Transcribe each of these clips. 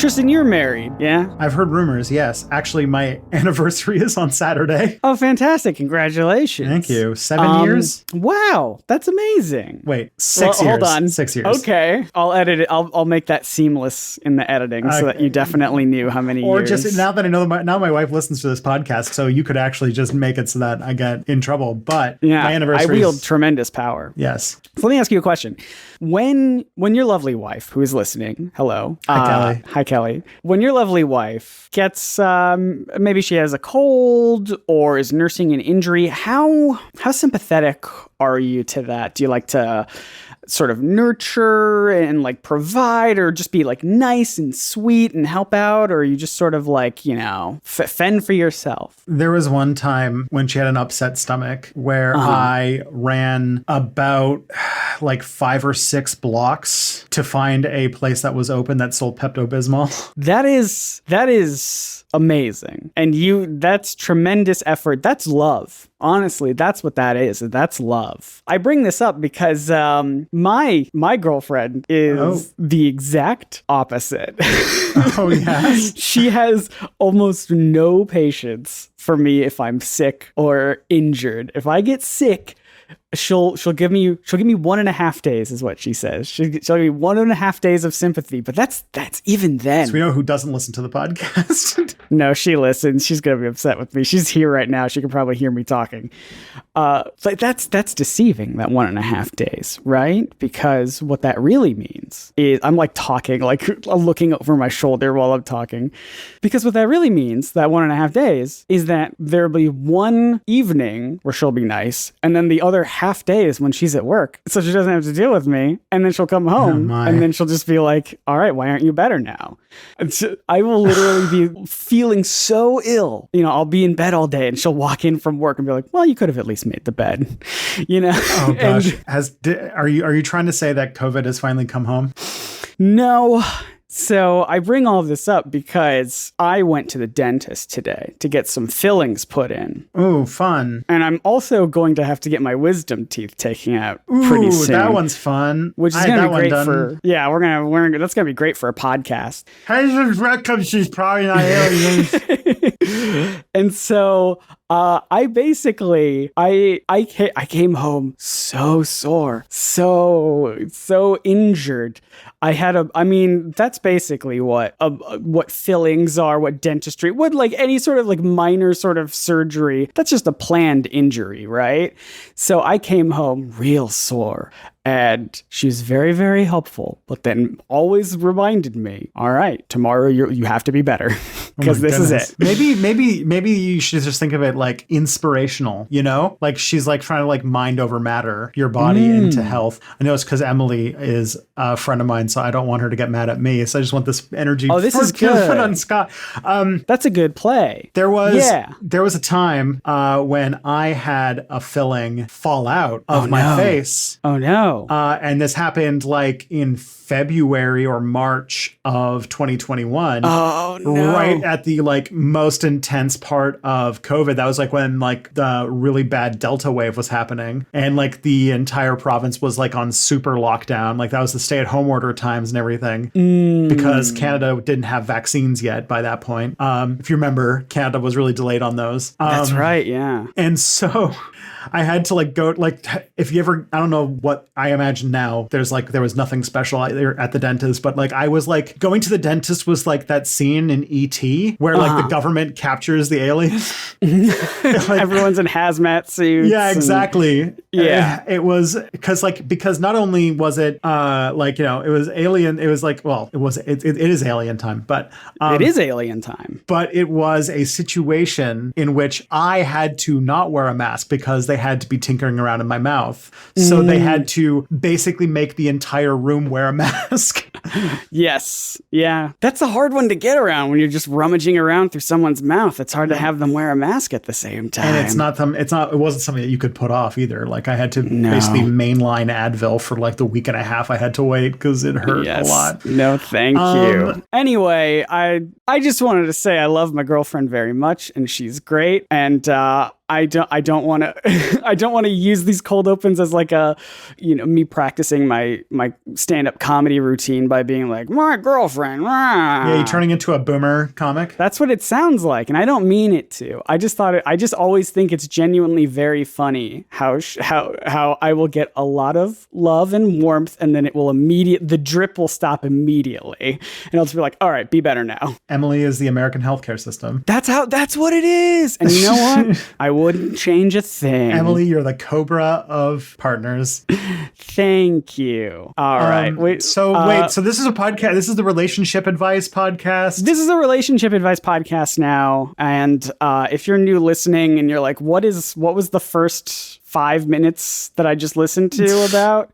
Tristan, you're married, yeah? I've heard rumors, yes. Actually, my anniversary is on Saturday. Oh, fantastic. Congratulations. Thank you. 7 years? Wow, that's amazing. Wait, 6 years. Hold on. 6 years. Okay. I'll edit it. I'll make that seamless in the editing so that you definitely knew how many or years. Or just, now that I know, now my wife listens to this podcast, so you could actually just make it so that I get in trouble. But yeah, my anniversary I wield tremendous power. Yes. So let me ask you a question. When your lovely wife, who is listening, hello. Hi, Kelly. Hi, Kelly. When your lovely wife gets, maybe she has a cold or is nursing an injury, how sympathetic are you to that? Do you like to sort of nurture and like provide, or just be like nice and sweet and help out, or are you just sort of like, you know, fend for yourself? There was one time when she had an upset stomach where I ran about like 5 or 6 blocks to find a place that was open that sold Pepto-Bismol. That is amazing. And that's tremendous effort. That's love. Honestly, that's what that is. That's love. I bring this up because my girlfriend is the exact opposite. Oh, yes. She has almost no patience for me if I'm sick or injured. If I get sick, she'll give me 1.5 days is what she says. She'll give me 1.5 days of sympathy, but that's even then. So we know who doesn't listen to the podcast. No, she listens. She's gonna be upset with me. She's here right now. She can probably hear me talking. But that's deceiving, that 1.5 days, right? Because what that really means is I'm like talking, like I'm looking over my shoulder while I'm talking. Because what that really means, that 1.5 days, is that there'll be one evening where she'll be nice, and then the other half day is when she's at work, so she doesn't have to deal with me. And then she'll come home, and then she'll just be like, "All right, why aren't you better now?" And so I will literally be feeling so ill. You know, I'll be in bed all day, and she'll walk in from work and be like, "Well, you could have at least made the bed," you know. Oh gosh, are you trying to say that COVID has finally come home? No. So I bring all of this up because I went to the dentist today to get some fillings put in. Ooh, fun. And I'm also going to have to get my wisdom teeth taken out pretty soon. That one's fun. Which is going to be great for, yeah, that's going to be great for a podcast. She's probably not aliens. And so I basically, I came home so sore, so injured. That's basically what fillings are, what dentistry, what like any sort of like minor sort of surgery. That's just a planned injury, right? So I came home real sore. And she was very, very helpful, but then always reminded me, all right, tomorrow you have to be better because this is it. Maybe you should just think of it like inspirational, you know, like she's like trying to like mind over matter your body into health. I know it's because Emily is a friend of mine, so I don't want her to get mad at me. So I just want this energy. Oh, this is good. Put on Scott. That's a good play. There was a time when I had a filling fall out of my face. Oh no. And this happened like in February or March of 2021. Oh no. Right at the like most intense part of COVID. That was like when like the really bad Delta wave was happening. And like the entire province was like on super lockdown. Like that was the stay-at-home order times and everything. Because Canada didn't have vaccines yet by that point. If you remember, Canada was really delayed on those. That's right, yeah. And so I had to like go, like, if you ever, I don't know what I imagine now, there was nothing special at the dentist, but like I was like going to the dentist was like that scene in E.T. where like the government captures the aliens. Like, everyone's in hazmat suits. Yeah, exactly. Yeah. It was because not only was it like, you know, it was alien. It was like, well, it is alien time, but it is alien time. But it was a situation in which I had to not wear a mask because they had to be tinkering around in my mouth. So they had to basically make the entire room wear a mask. Yes. Yeah. That's a hard one to get around when you're just rummaging around through someone's mouth. It's hard to have them wear a mask at the same time. And it wasn't something that you could put off either. Like I had to basically mainline Advil for like the week and a half I had to wait because it hurt a lot. No, thank you. Anyway, I just wanted to say I love my girlfriend very much and she's great. And I don't want to I don't want to use these cold opens as like a, me practicing my stand-up comedy routine by being like, my girlfriend. Yeah, you're turning into a boomer comic. That's what it sounds like, and I don't mean it to. I just always think it's genuinely very funny how I will get a lot of love and warmth, and then the drip will stop immediately, and I'll just be like, all right, be better now. Emily is the American healthcare system. That's what it is. And you know what? I wouldn't change a thing. Emily, you're the Cobra of partners. Thank you. All right. So this is a podcast. This is the relationship advice podcast. This is a relationship advice podcast now. And if you're new listening and you're like, what was the first 5 minutes that I just listened to about?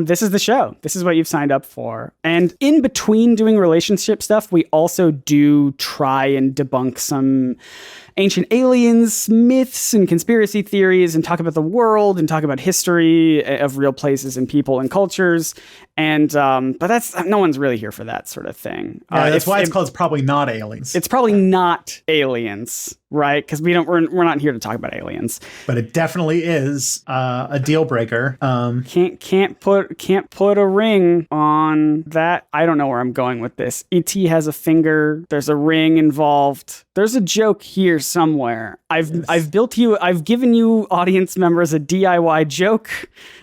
This is the show. This is what you've signed up for. And in between doing relationship stuff, we also do try and debunk some ancient aliens, myths, and conspiracy theories, and talk about the world and talk about history of real places and people and cultures. And but that's no one's really here for that sort of thing. Yeah, that's why it's called It's Probably Not Aliens. It's probably not aliens, right? Because we're not here to talk about aliens. But it definitely is a deal breaker. Can't put a ring on that. I don't know where I'm going with this. ET has a finger. There's a ring involved. There's a joke here somewhere. I've given you audience members a DIY joke.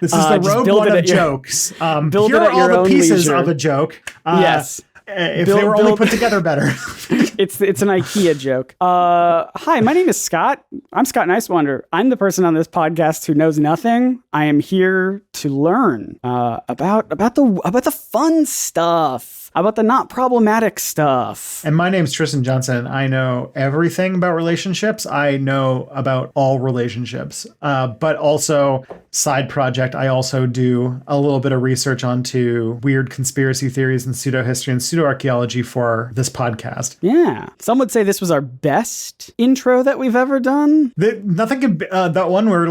This is the Rogue One of jokes. Here are all the pieces of a joke. Yes. If they were only put together better. It's an IKEA joke. Hi, my name is Scott. I'm Scott Nicewonder. I'm the person on this podcast who knows nothing. I am here to learn about the fun stuff. About the not problematic stuff. And my name's Tristan Johnson. I know everything about relationships. I know about all relationships. But also, side project, I also do a little bit of research onto weird conspiracy theories and pseudo-history and pseudo-archaeology for this podcast. Yeah. Some would say this was our best intro that we've ever done. Nothing could that one where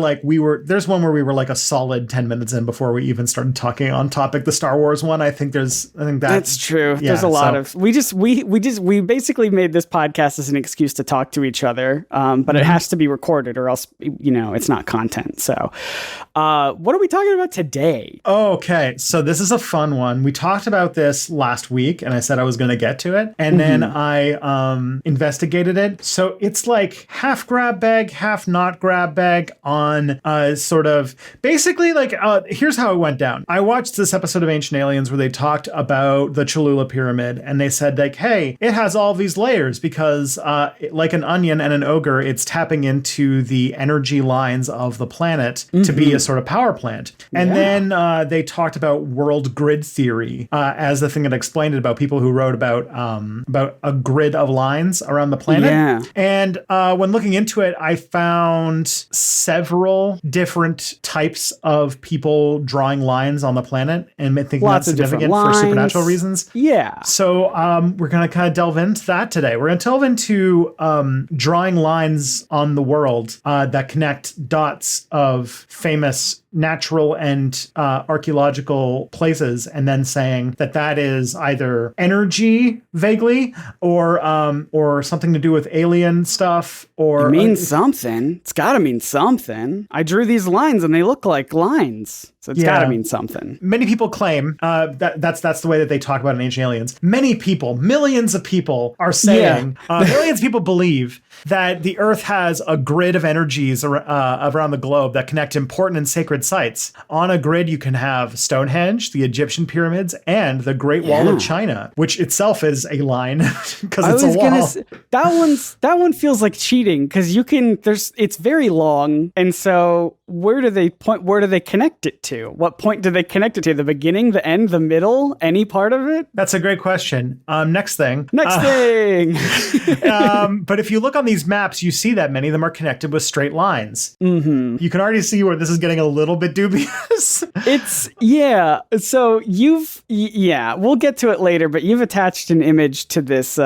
there's one where we were like a solid 10 minutes in before we even started talking on topic. The Star Wars one, I think that's true. Yeah, there's a lot of we basically made this podcast as an excuse to talk to each other, but it has to be recorded or else it's not content. So what are we talking about today? Okay, so this is a fun one. We talked about this last week and I said I was going to get to it, and then I investigated it. So it's like half grab bag, half not grab bag on sort of basically like here's how it went down. I watched this episode of Ancient Aliens where they talked about the Cholula pyramid, and they said like, hey, it has all these layers because like an onion and an ogre, it's tapping into the energy lines of the planet to be a sort of power plant. And then they talked about world grid theory as the thing that explained it, about people who wrote about a grid of lines around the planet. Yeah. And when looking into it, I found several different types of people drawing lines on the planet and thinking that's significant for supernatural reasons. Yeah. So we're going to kind of delve into that today. We're going to delve into drawing lines on the world that connect dots of famous natural and archaeological places, and then saying that is either energy vaguely or something to do with alien stuff, or it means something. It's got to mean something. I drew these lines and they look like lines. So it's got to mean something. Many people claim that's the way that they talk about in Ancient Aliens. Many people, millions of people are saying, millions of people believe that the Earth has a grid of energies around the globe that connect important and sacred sites. On a grid, you can have Stonehenge, the Egyptian pyramids, and the Great Wall of China, which itself is a line because it's a wall. That one feels like cheating because it's very long, and so where do they connect it to? What point do they connect it to? The beginning, the end, the middle, any part of it? That's a great question. Next thing. But if you look on these maps, you see that many of them are connected with straight lines. You can already see where this is getting a little little bit dubious. So we'll get to it later, but you've attached an image to this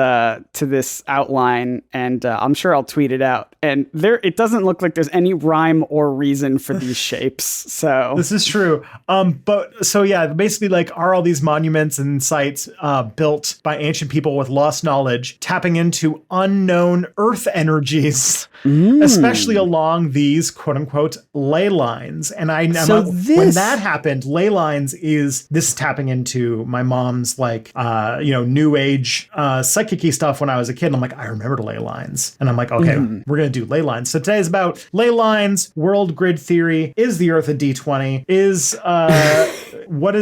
outline, and I'm sure I'll tweet it out. And it doesn't look like there's any rhyme or reason for these shapes. So this is true. Basically, like, are all these monuments and sites built by ancient people with lost knowledge, tapping into unknown earth energies, especially along these quote unquote ley lines. And when that happened, ley lines is this tapping into my mom's new age psychic-y stuff when I was a kid. And I'm like, I remember ley lines. And I'm like, okay, we're going to do ley lines. So today's about ley lines, world grid theory. Is the earth a D20? What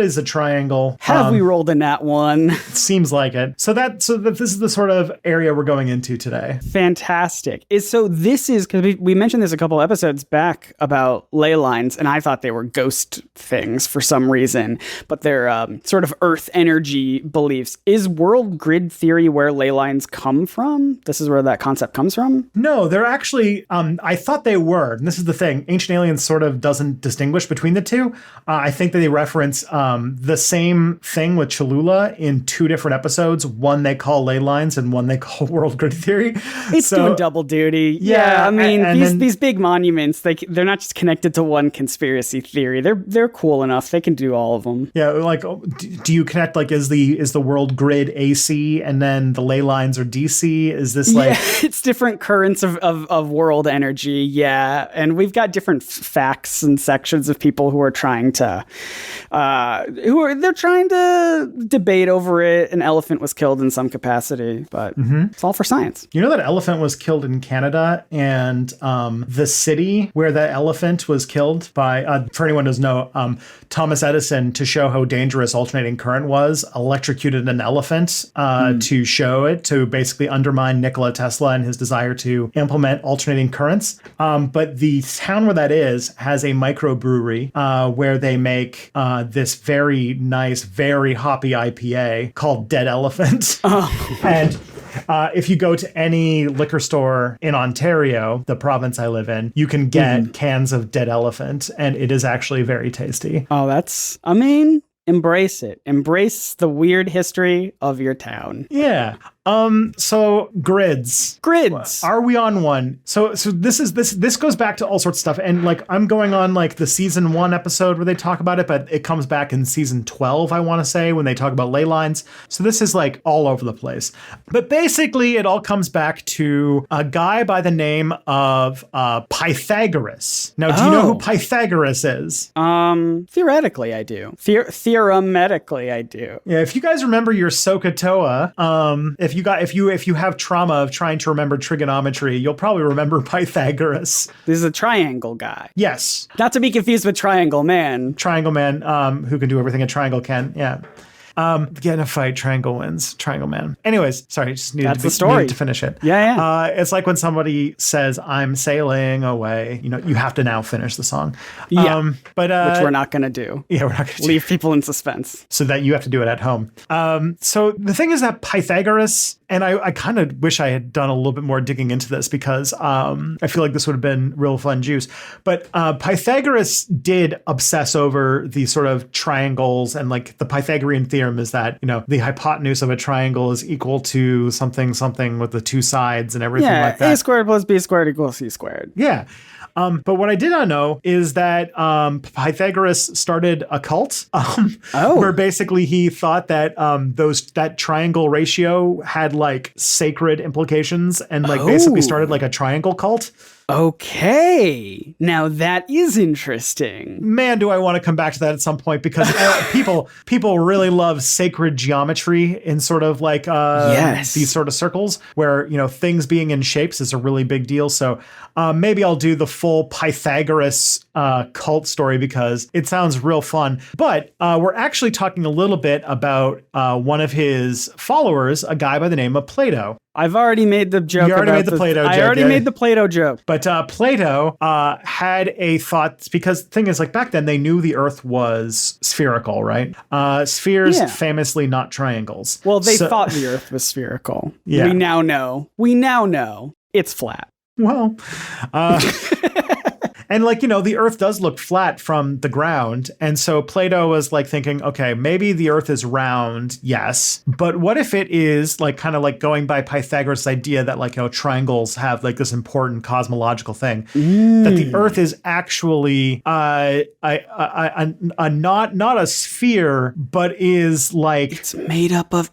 is a triangle? Have we rolled in that one? Seems like it. So this is the sort of area we're going into today. Fantastic. This is because we mentioned this a couple episodes back about ley lines, and I thought they were ghost things for some reason, but they're sort of earth energy beliefs. Is world grid theory where ley lines come from? This is where that concept comes from? No, they're actually, I thought they were. And this is the thing. Ancient Aliens sort of doesn't distinguish between the two. I think that they reference the same thing with Cholula in two different episodes. One they call ley lines and one they call world grid theory. It's doing double duty. Yeah, I mean, these big monuments, they're not just connected to one conspiracy theory. They're cool enough. They can do all of them. Yeah, like, do you connect, like, is the world grid AC and then the ley lines are DC? Is this like... Yeah, it's different currents of world energy, yeah. And we've got different facts and sections of people who are trying to... they're trying to debate over it. An elephant was killed in some capacity, but it's all for science. You know that elephant was killed in Canada, and the city where that elephant was killed by, for anyone who doesn't know, Thomas Edison, to show how dangerous alternating current was, electrocuted an elephant to basically undermine Nikola Tesla and his desire to implement alternating currents. But the town where that is has a microbrewery where they make this very nice, very hoppy IPA called Dead Elephant. And if you go to any liquor store in Ontario, the province I live in, you can get cans of Dead Elephant, and it is actually very tasty. Oh, embrace it. Embrace the weird history of your town. Yeah. So grids. Are we on one? So this goes back to all sorts of stuff. And like, I'm going on like the season 1 episode where they talk about it, but it comes back in season 12, I want to say, when they talk about ley lines. So this is like all over the place. But basically it all comes back to a guy by the name of Pythagoras. Now, do you know who Pythagoras is? Theoretically, I do. Theoretically, I do. Yeah, if you guys remember your SOHCAHTOA, if you have trauma of trying to remember trigonometry, you'll probably remember Pythagoras. This is a triangle guy. Yes. Not to be confused with Triangle Man. Triangle Man, who can do everything a triangle can. Yeah. Get in a fight, triangle wins. Triangle Man. Anyways, sorry, just needed to finish it. Yeah. It's like when somebody says, "I'm sailing away." You know, you have to now finish the song. Yeah. Which we're not going to do. Yeah, we're not going to leave people in suspense. So that you have to do it at home. So the thing is that Pythagoras, and I kind of wish I had done a little bit more digging into this because I feel like this would have been real fun juice. But Pythagoras did obsess over the sort of triangles, and like the Pythagorean theorem is that, you know, the hypotenuse of a triangle is equal to something with the two sides and everything like that. A squared plus B squared equals C squared. Yeah. But what I did not know is that Pythagoras started a cult where basically he thought that that triangle ratio had like sacred implications and like basically started like a triangle cult. Okay. Now that is interesting. Man, do I want to come back to that at some point because people really love sacred geometry in sort of like these sort of circles where, you know, things being in shapes is a really big deal. So maybe I'll do the full Pythagoras cult story because it sounds real fun. But we're actually talking a little bit about one of his followers, a guy by the name of Plato. I've already made the joke. You already made the Plato joke. I already made the Plato joke. But Plato had a thought, because the thing is, like, back then they knew the Earth was spherical, right? Spheres famously not triangles. Well, they thought the Earth was spherical. Yeah. We now know it's flat. Well, And like, the Earth does look flat from the ground. And so Plato was like thinking, okay, maybe the Earth is round, yes. But what if it is like kind of like going by Pythagoras' idea that like, triangles have like this important cosmological thing, that the Earth is actually not a sphere, but is like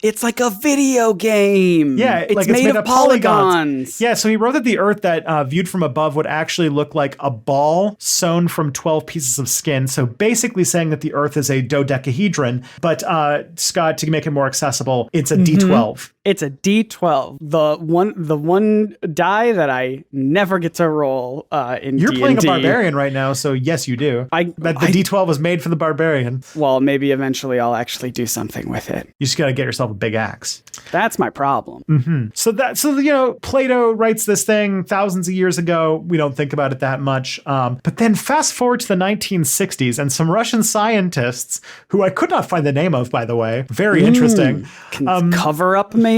it's like a video game. Yeah, it's made of polygons. Yeah, so he wrote that the Earth that viewed from above would actually look like a ball sewn from 12 pieces of skin. So basically saying that the Earth is a dodecahedron, but Scott, to make it more accessible, it's a D12. It's a D12, the one die that I never get to roll in You're D&D. playing a barbarian right now, so yes, you do. The D12 was made for the barbarian. Well, maybe eventually I'll actually do something with it. You just got to get yourself a big axe. That's my problem. Mm-hmm. So Plato writes this thing thousands of years ago. We don't think about it that much. But then fast forward to the 1960s, and some Russian scientists, who I could not find the name of, by the way, very interesting. Cover up, maybe?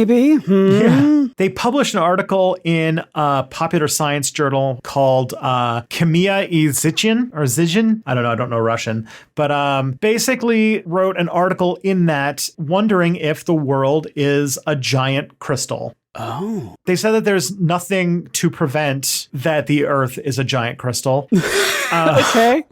Yeah. They published an article in a popular science journal called Chemia и Zichin, or Zichin. I don't know Russian. But basically wrote an article in that wondering if the world is a giant crystal. Oh. They said that there's nothing to prevent that the Earth is a giant crystal. Okay.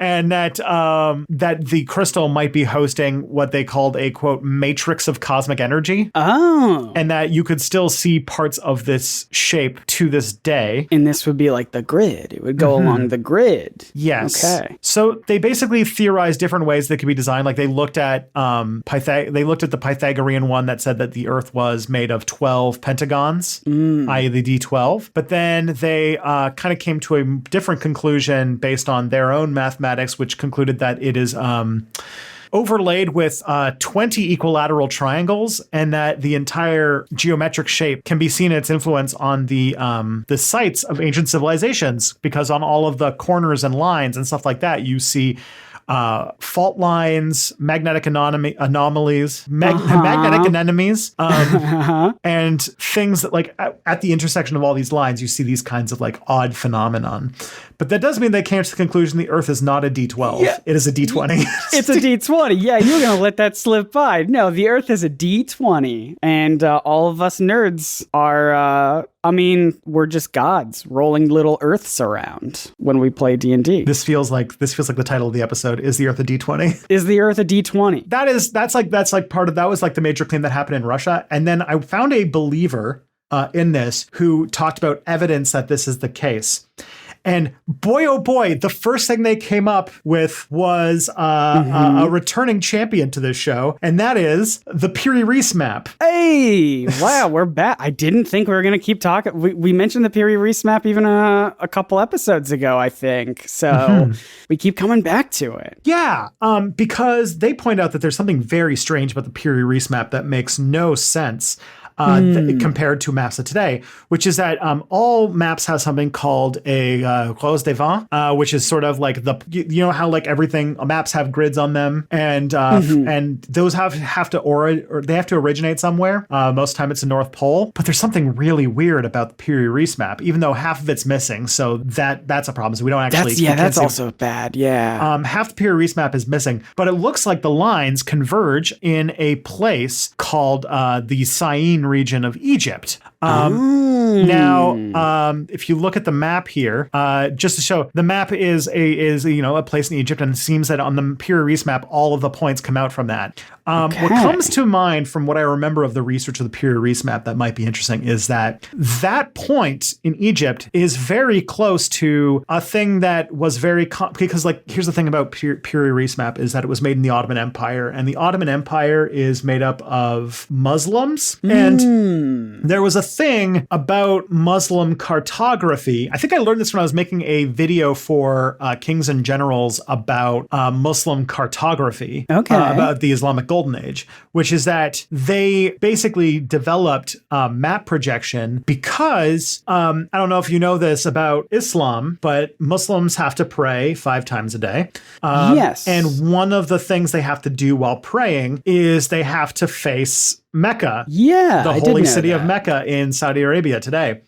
And that the crystal might be hosting what they called a, quote, matrix of cosmic energy. Oh. And that you could still see parts of this shape to this day. And this would be like the grid. It would go along the grid. Yes. Okay. So they basically theorized different ways that could be designed. Like they looked at the Pythagorean one that said that the Earth was made of 12 pentagons, i.e. the D12. But then they kind of came to a different conclusion based on their own mathematics, which concluded that it is overlaid with 20 equilateral triangles, and that the entire geometric shape can be seen its influence on the sites of ancient civilizations, because on all of the corners and lines and stuff like that, you see fault lines, magnetic anomalies, magnetic anemones, and things that like at the intersection of all these lines, you see these kinds of like odd phenomenon. But that does mean they came to the conclusion the Earth is not a D12. Yeah. It is a D20. It's a D20. Yeah, you're going to let that slip by. No, the Earth is a D20. And all of us nerds are, we're just gods rolling little Earths around when we play D&D. This feels like the title of the episode. Is the Earth a D20? Is the Earth a D20? That's part of that was like the major claim that happened in Russia. And then I found a believer in this who talked about evidence that this is the case. And boy, oh boy, the first thing they came up with was a returning champion to this show, and that is the Piri-Reis map. Hey, wow, we're back. I didn't think we were going to keep talking. We mentioned the Piri-Reis map even a couple episodes ago, I think. So we keep coming back to it. Yeah, because they point out that there's something very strange about the Piri-Reis map that makes no sense. Compared to maps of today, which is that all maps have something called a close de vent, which is sort of like how like everything maps have grids on them, and those have to originate somewhere. Most of the time it's the North Pole, but there's something really weird about the Piri-Reis map, even though half of it's missing. So that's a problem. So we don't actually. That's also bad. Yeah. Half the Piri-Reis map is missing, but it looks like the lines converge in a place called the Syene region of Egypt. Now, if you look at the map here, just to show, the map is a place in Egypt, and it seems that on the Piri-Reis map, all of the points come out from that. What comes to mind from what I remember of the research of the Piri-Reis map that might be interesting is that point in Egypt is very close to a thing that was because like here's the thing about Piri-Reis map is that it was made in the Ottoman Empire, and the Ottoman Empire is made up of Muslims, and there was a thing about Muslim cartography. I think I learned this when I was making a video for Kings and Generals about Muslim cartography, about the Islamic gold Golden Age, which is that they basically developed map projection because I don't know if you know this about Islam, but Muslims have to pray 5 times a day. Yes. And one of the things they have to do while praying is they have to face Mecca, Yeah, the I did holy know city of that. Mecca in Saudi Arabia today.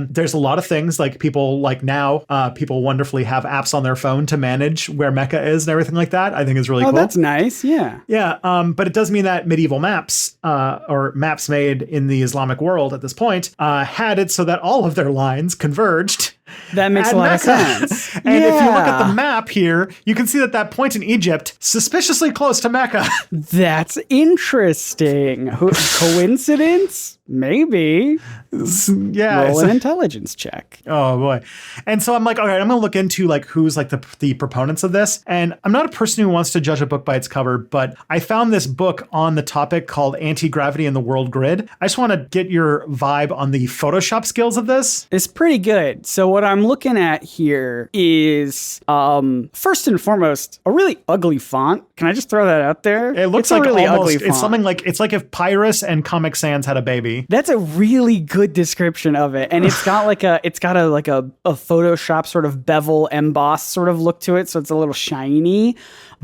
There's a lot of things like people like now, people wonderfully have apps on their phone to manage where Mecca is and everything like that. I think is really Oh, cool. that's nice. Yeah. Yeah, but it does mean that medieval maps or maps made in the Islamic world at this point had it so that all of their lines converged. That makes at a lot of Mecca. sense. And if you look at Yeah. the map here, you can see that that point in Egypt, suspiciously close to Mecca. That's interesting. Coincidence? Maybe. Yeah. Roll so- an intelligence check. Oh boy. And so I'm like, all right, I'm going to look into like who's like the proponents of this. And I'm not a person who wants to judge a book by its cover, but I found this book on the topic called Anti-Gravity in the World Grid. I just want to get your vibe on the Photoshop skills of this. It's pretty good. So what I'm looking at here is, first and foremost, a really ugly font. Can I just throw that out there? It looks It's a like really almost, ugly font. it's something like, it's like if Pyrus and Comic Sans had a baby. That's a really good description of it, and it's got like a Photoshop sort of bevel emboss sort of look to it, so it's a little shiny.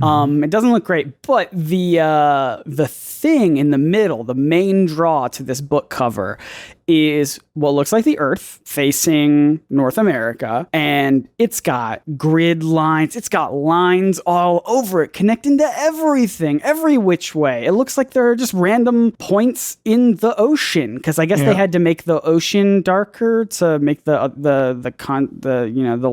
It doesn't look great, but the thing in the middle, the main draw to this book cover, is what looks like the Earth facing North America, and it's got grid lines. It's got lines all over it, connecting to everything, every which way. It looks like there are just random points in the ocean, because I guess they had to make the ocean darker to make the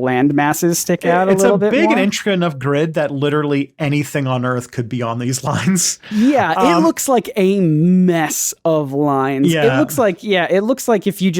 land masses stick out a little bit It's a big more. and intricate enough grid that literally anything on Earth could be on these lines. Yeah, it looks like a mess of lines. Yeah. It looks like if you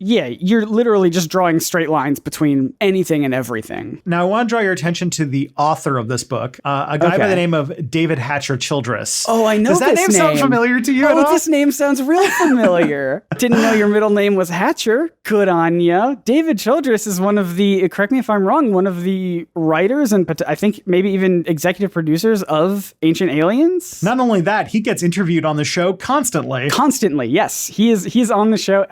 you're literally just drawing straight lines between anything and everything. Now, I want to draw your attention to the author of this book, a guy by Okay. the name of David Hatcher Childress. Oh, I know Does that this name sound familiar to you at Oh, all? this name sounds real familiar. Didn't know your middle name was Hatcher. Good on ya. David Childress is one of the, correct me if I'm wrong, one of the writers and I think maybe even executive producers of Ancient Aliens. Not only that, he gets interviewed on the show constantly. Constantly, yes. He's on the show.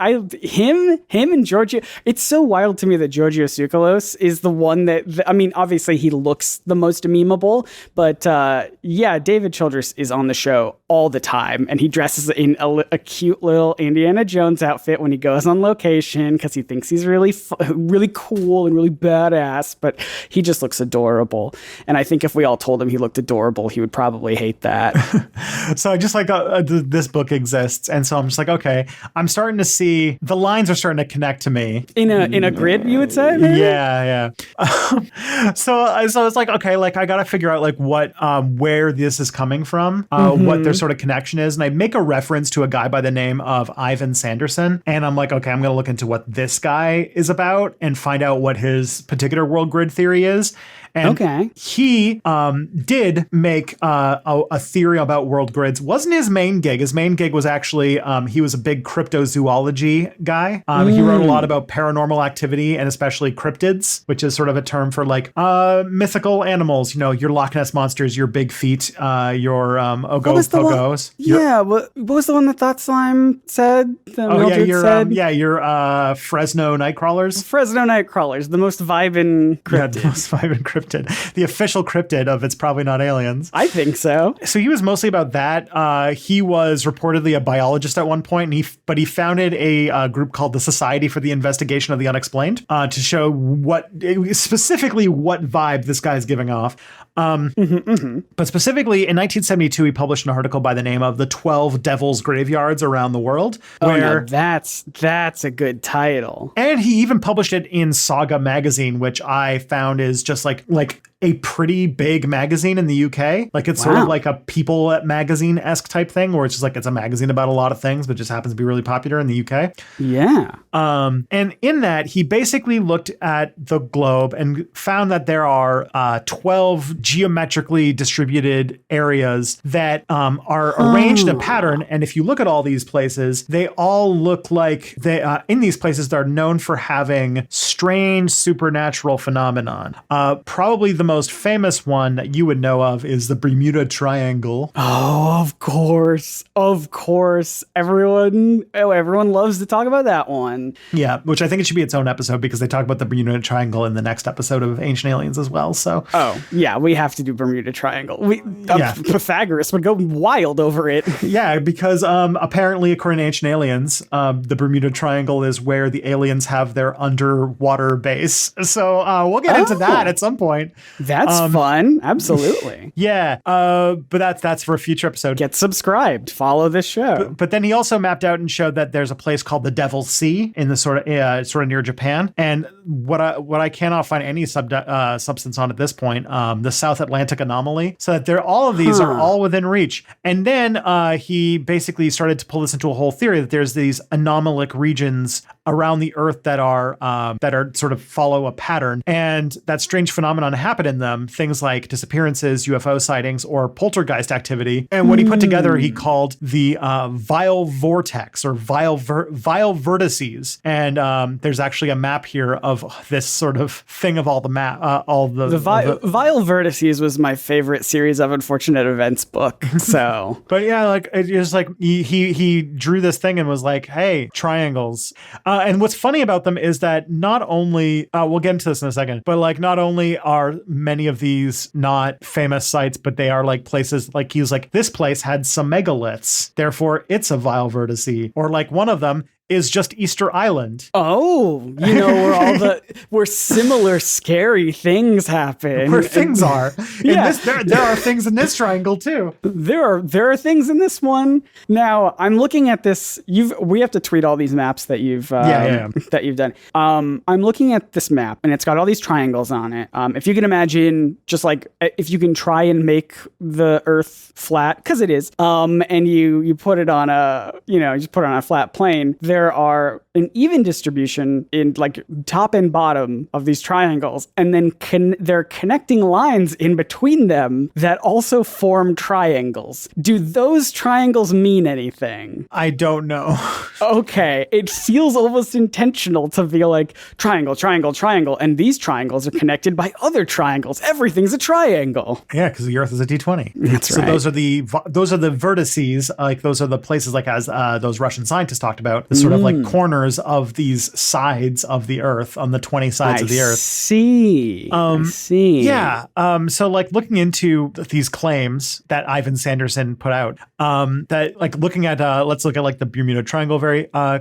Him and Giorgio. It's so wild to me that Giorgio Tsoukalos is the one that, I mean, obviously he looks the most memeable, but David Childress is on the show all the time, and he dresses in a cute little Indiana Jones outfit when he goes on location because he thinks he's really cool and really badass, but he just looks adorable. And I think if we all told him he looked adorable, he would probably hate that. So I just like this book exists, and so I'm just like, okay, I'm starting to see the lines are starting to connect to me. In a grid, you would say? Maybe? Yeah. So I was like, okay, like I got to figure out like what, where this is coming from, what their sort of connection is. And I make a reference to a guy by the name of Ivan Sanderson. And I'm like, okay, I'm going to look into what this guy is about and find out what his particular world grid theory is. And he did make a theory about world grids. Wasn't his main gig. His main gig was actually, he was a big cryptozoology guy. He wrote a lot about paranormal activity and especially cryptids, which is sort of a term for like mythical animals. You know, your Loch Ness monsters, your big feet, your Ogos. What was the one that Thought Slime said? Your Fresno Nightcrawlers. Fresno Nightcrawlers, the most vibing cryptid. Yeah, the most vibing cryptid. The official cryptid of It's Probably Not Aliens. I think so. So he was mostly about that. He was reportedly a biologist at one point, but he founded a group called the Society for the Investigation of the Unexplained to show specifically what vibe this guy is giving off. But specifically in 1972, he published an article by the name of The 12 Devil's Graveyards Around the World. Now that's a good title. And he even published it in Saga magazine, which I found is just like a pretty big magazine in the UK. Like it's sort of like a People magazine-esque type thing, where it's just like it's a magazine about a lot of things, but just happens to be really popular in the UK. Yeah. And in that, he basically looked at the globe and found that there are 12 geometrically distributed areas that are arranged in a pattern. And if you look at all these places, they all look like in these places, they're known for having strange supernatural phenomenon. Probably the most famous one that you would know of is the Bermuda Triangle. Oh, of course. Of course. Everyone loves to talk about that one. Yeah, which I think it should be its own episode because they talk about the Bermuda Triangle in the next episode of Ancient Aliens as well. So, oh, yeah, we have to do Bermuda Triangle. Pythagoras would go wild over it. Yeah, because apparently, according to Ancient Aliens, the Bermuda Triangle is where the aliens have their underwater base. So we'll get into that at some point. That's fun. Absolutely. Yeah, but that's for a future episode. Get subscribed. Follow this show. But then he also mapped out and showed that there's a place called the Devil's Sea in the sort of near Japan. And what I cannot find any substance on at this point, the South Atlantic anomaly. So that all of these are all within reach. And then he basically started to pull this into a whole theory that there's these anomalic regions around the Earth that are sort of follow a pattern, and that strange phenomenon happen in them. Things like disappearances, UFO sightings, or poltergeist activity. And what he put together, he called the vile vortex or vile vertices. And there's actually a map here of this sort of thing of all the Vile Vertices was my favorite series of unfortunate events book. So, but yeah, like it was like he drew this thing and was like, hey, triangles. And what's funny about them is that not only we'll get into this in a second, but like not only are many of these not famous sites, but they are like places like he was like, this place had some megaliths, therefore it's a vile vertice. Or like one of them is just Easter Island. Oh, where similar scary things happen. Where things are. Yeah. There are things in this triangle too. There are things in this one. Now, I'm looking at this. We have to tweet all these maps that you've that you've done. I'm looking at this map and it's got all these triangles on it. If you can imagine, just like if you can try and make the Earth flat, because it is, and you put it on a flat plane, there are an even distribution in like top and bottom of these triangles, and then there are connecting lines in between them that also form triangles. Do those triangles mean anything? I don't know. Okay, it feels almost intentional to be like triangle, triangle, triangle, and these triangles are connected by other triangles. Everything's a triangle. Yeah, because the Earth is a D20. That's right. So those are the vertices, like those are the places, like as those Russian scientists talked about, the sort of like corners of these sides of the Earth, on the 20 sides of the Earth. I see. Yeah. So like looking into these claims that Ivan Sanderson put out, that like looking at let's look at like the Bermuda Triangle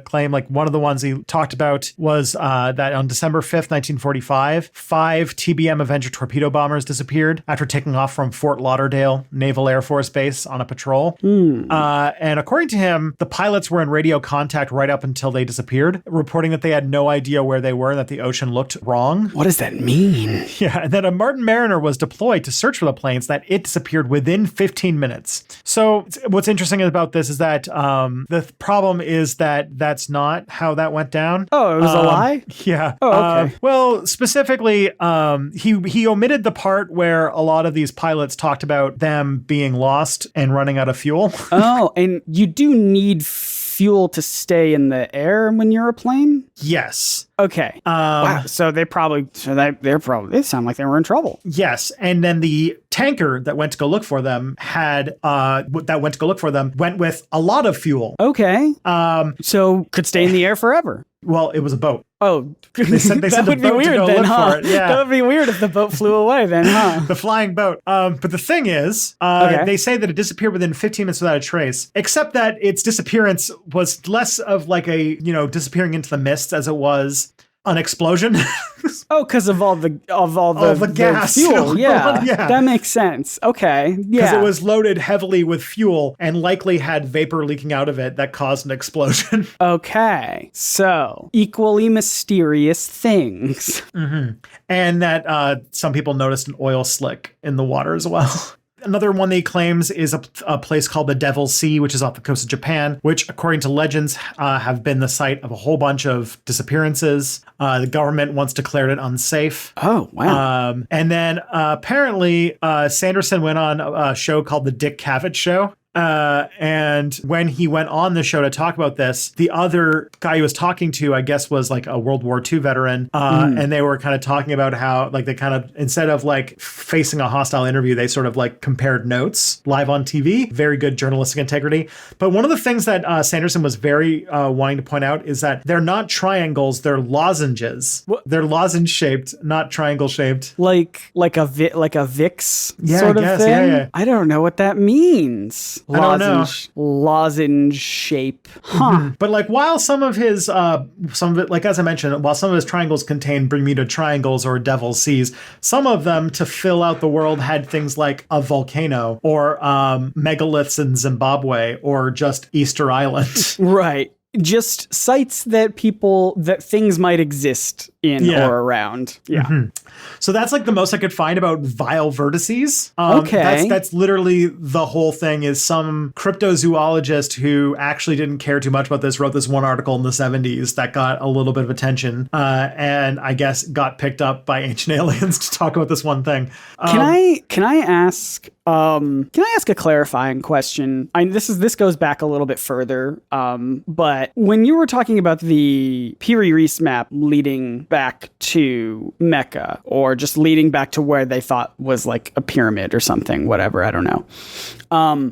claim. Like one of the ones he talked about was that on December 5th, 1945, 5 TBM Avenger torpedo bombers disappeared after taking off from Fort Lauderdale Naval Air Force Base on a patrol. And according to him, the pilots were in radio contact right up until they disappeared, reporting that they had no idea where they were and that the ocean looked wrong. What does that mean? Yeah, and then a Martin Mariner was deployed to search for the planes, that it disappeared within 15 minutes. So what's interesting about this is that the problem is that that's not how that went down. Oh, it was a lie? Yeah. Oh, okay. Well, specifically, he omitted the part where a lot of these pilots talked about them being lost and running out of fuel. Oh, and you do need fuel to stay in the air when you're a plane? Yes. Okay. Wow. So they sound like they were in trouble. Yes. And then the tanker that went to go look for them went with a lot of fuel. Okay. So could stay in the air forever. Well, it was a boat. Oh, they sent that would be weird then, huh? Yeah. That would be weird if the boat flew away then, huh? The flying boat. But the thing is, they say that it disappeared within 15 minutes without a trace, except that its disappearance was less of like a, disappearing into the mist as it was an explosion. Oh, because of all the gas, fuel. Yeah, that makes sense. Okay, yeah, because it was loaded heavily with fuel and likely had vapor leaking out of it that caused an explosion. Okay, so equally mysterious things. Mm-hmm. And that some people noticed an oil slick in the water as well. Another one that he claims is a place called the Devil's Sea, which is off the coast of Japan, which, according to legends, have been the site of a whole bunch of disappearances. The government once declared it unsafe. Oh, wow. And then apparently Sanderson went on a show called The Dick Cavett Show. And when he went on the show to talk about this, the other guy he was talking to, I guess, was like a World War II veteran. And they were kind of talking about how, like, they kind of, instead of like facing a hostile interview, they sort of like compared notes live on TV. Very good journalistic integrity. But one of the things that Sanderson was very wanting to point out is that they're not triangles, they're lozenges. What? They're lozenge shaped, not triangle shaped. Like a Vicks Yeah, sort I of guess, thing. yeah. I don't know what that means. I don't know. Lozenge shape. Huh. But like, while some of his, some of it, like as I mentioned, while some of his triangles contain Bermuda Triangles or Devil's Seas, some of them, to fill out the world, had things like a volcano or megaliths in Zimbabwe or just Easter Island. Right. Just sites that things might exist in or around. Yeah. So that's like the most I could find about vile vertices. Okay. That's literally the whole thing. Is some cryptozoologist who actually didn't care too much about this wrote this one article in the 70s that got a little bit of attention, and I guess got picked up by Ancient Aliens to talk about this one thing. Can I ask a clarifying question? This goes back a little bit further, but when you were talking about the Piri Reis map leading back to Mecca, or just leading back to where they thought was like a pyramid or something, whatever, I don't know.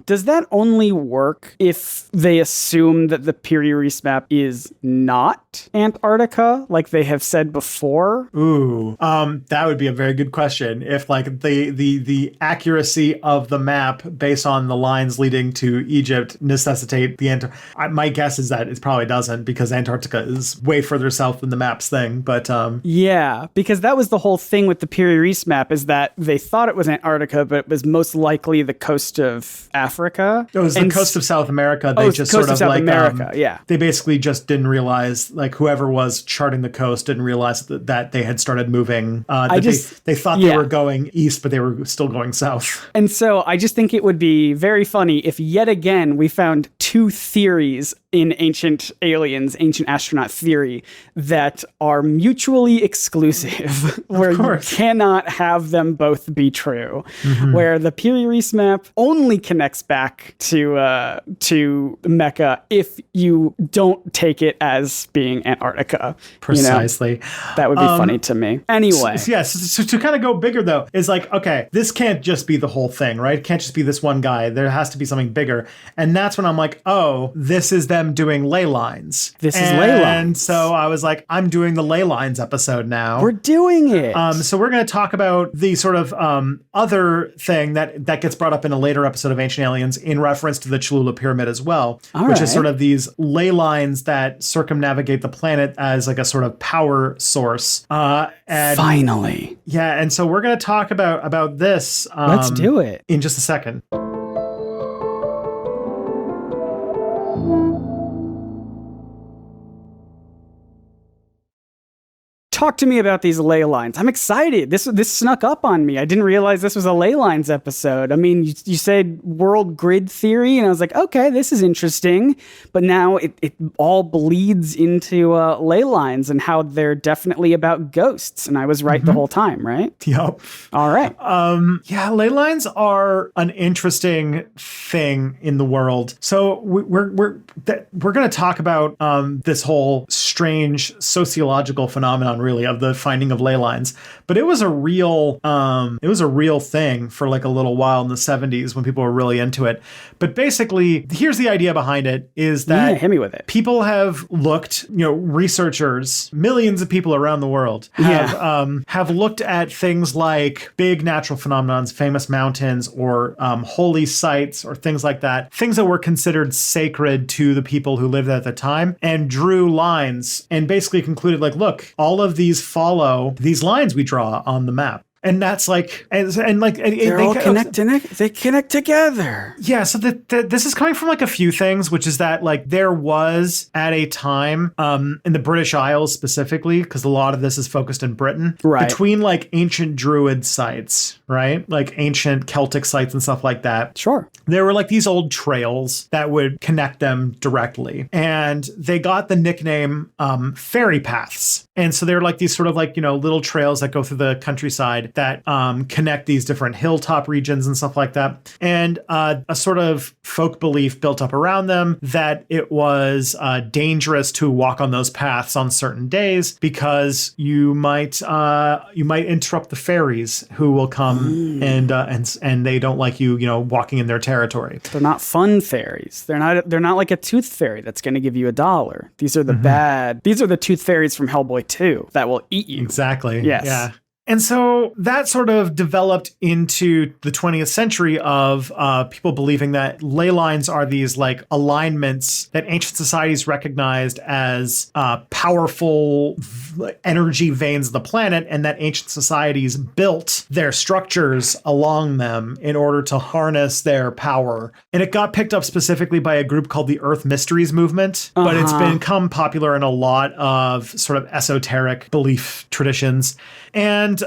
Does that only work if they assume that the Piri Reis map is not Antarctica, like they have said before? Ooh, that would be a very good question. If like the accuracy of the map based on the lines leading to Egypt necessitate the my guess is that it probably doesn't, because Antarctica is way further south than the map's thing. But yeah, because that was the whole thing with the Piri Reis map, is that they thought it was Antarctica, but it was most likely the coast of Africa. It was the coast of South America. They just sort of South like America, yeah. They basically just didn't realize, like whoever was charting the coast didn't realize that they had started moving. They thought they were going east, but they were still going south. And so I just think it would be very funny if yet again we found two theories in Ancient Aliens, Ancient Astronaut Theory, that are mutually exclusive, where you cannot have them both be true, where the Piri Reis map only connects back to Mecca if you don't take it as being Antarctica. Precisely. You know? That would be funny to me. Anyway. So to kind of go bigger, though, is like, okay, this can't just be the whole thing, right? It can't just be this one guy. There has to be something bigger. And that's when I'm like, oh, this is them doing ley lines. This is ley lines. And so I was like, I'm doing the ley lines episode now. We're doing it. So we're going to talk about the sort of other thing that gets brought up in a later episode of Ancient Aliens in reference to the Cholula Pyramid as well, which is sort of these ley lines that circumnavigate the planet as like a sort of power source. And finally. Yeah, and so we're going to talk about this. Let's do it. In just a second. Talk to me about these ley lines. I'm excited. This snuck up on me. I didn't realize this was a ley lines episode. I mean, you said world grid theory, and I was like, okay, this is interesting. But now it all bleeds into ley lines and how they're definitely about ghosts. And I was right the whole time, right? Yep. All right. Yeah, ley lines are an interesting thing in the world. So we're going to talk about this whole strange sociological phenomenon, really, of the finding of ley lines. But it was a real thing for like a little while in the 70s when people were really into it. But basically, here's the idea behind it, is that hit me with it. People have looked, researchers, millions of people around the world have looked at things like big natural phenomenons, famous mountains, or holy sites, or things like that, things that were considered sacred to the people who lived at the time, and drew lines and basically concluded, like, look, all of these follow these lines we draw on the map. And that's like, they're all connected. They connect together. Yeah. So this is coming from like a few things, which is that like there was at a time in the British Isles specifically, because a lot of this is focused in Britain, right, between like ancient Druid sites, right, like ancient Celtic sites and stuff like that. Sure. There were like these old trails that would connect them directly, and they got the nickname fairy paths. And so they're like these sort of like little trails that go through the countryside. that connect these different hilltop regions and stuff like that. And a sort of folk belief built up around them that it was dangerous to walk on those paths on certain days because you might interrupt the fairies who will come and they don't like you walking in their territory. They're not fun fairies. They're not like a tooth fairy that's going to give you $1. These are the bad. These are the tooth fairies from Hellboy 2 that will eat you. Exactly. Yes. Yeah. And so that sort of developed into the 20th century of people believing that ley lines are these like alignments that ancient societies recognized as powerful energy veins of the planet, and that ancient societies built their structures along them in order to harness their power. And it got picked up specifically by a group called the Earth Mysteries Movement, but it's become popular in a lot of sort of esoteric belief traditions. And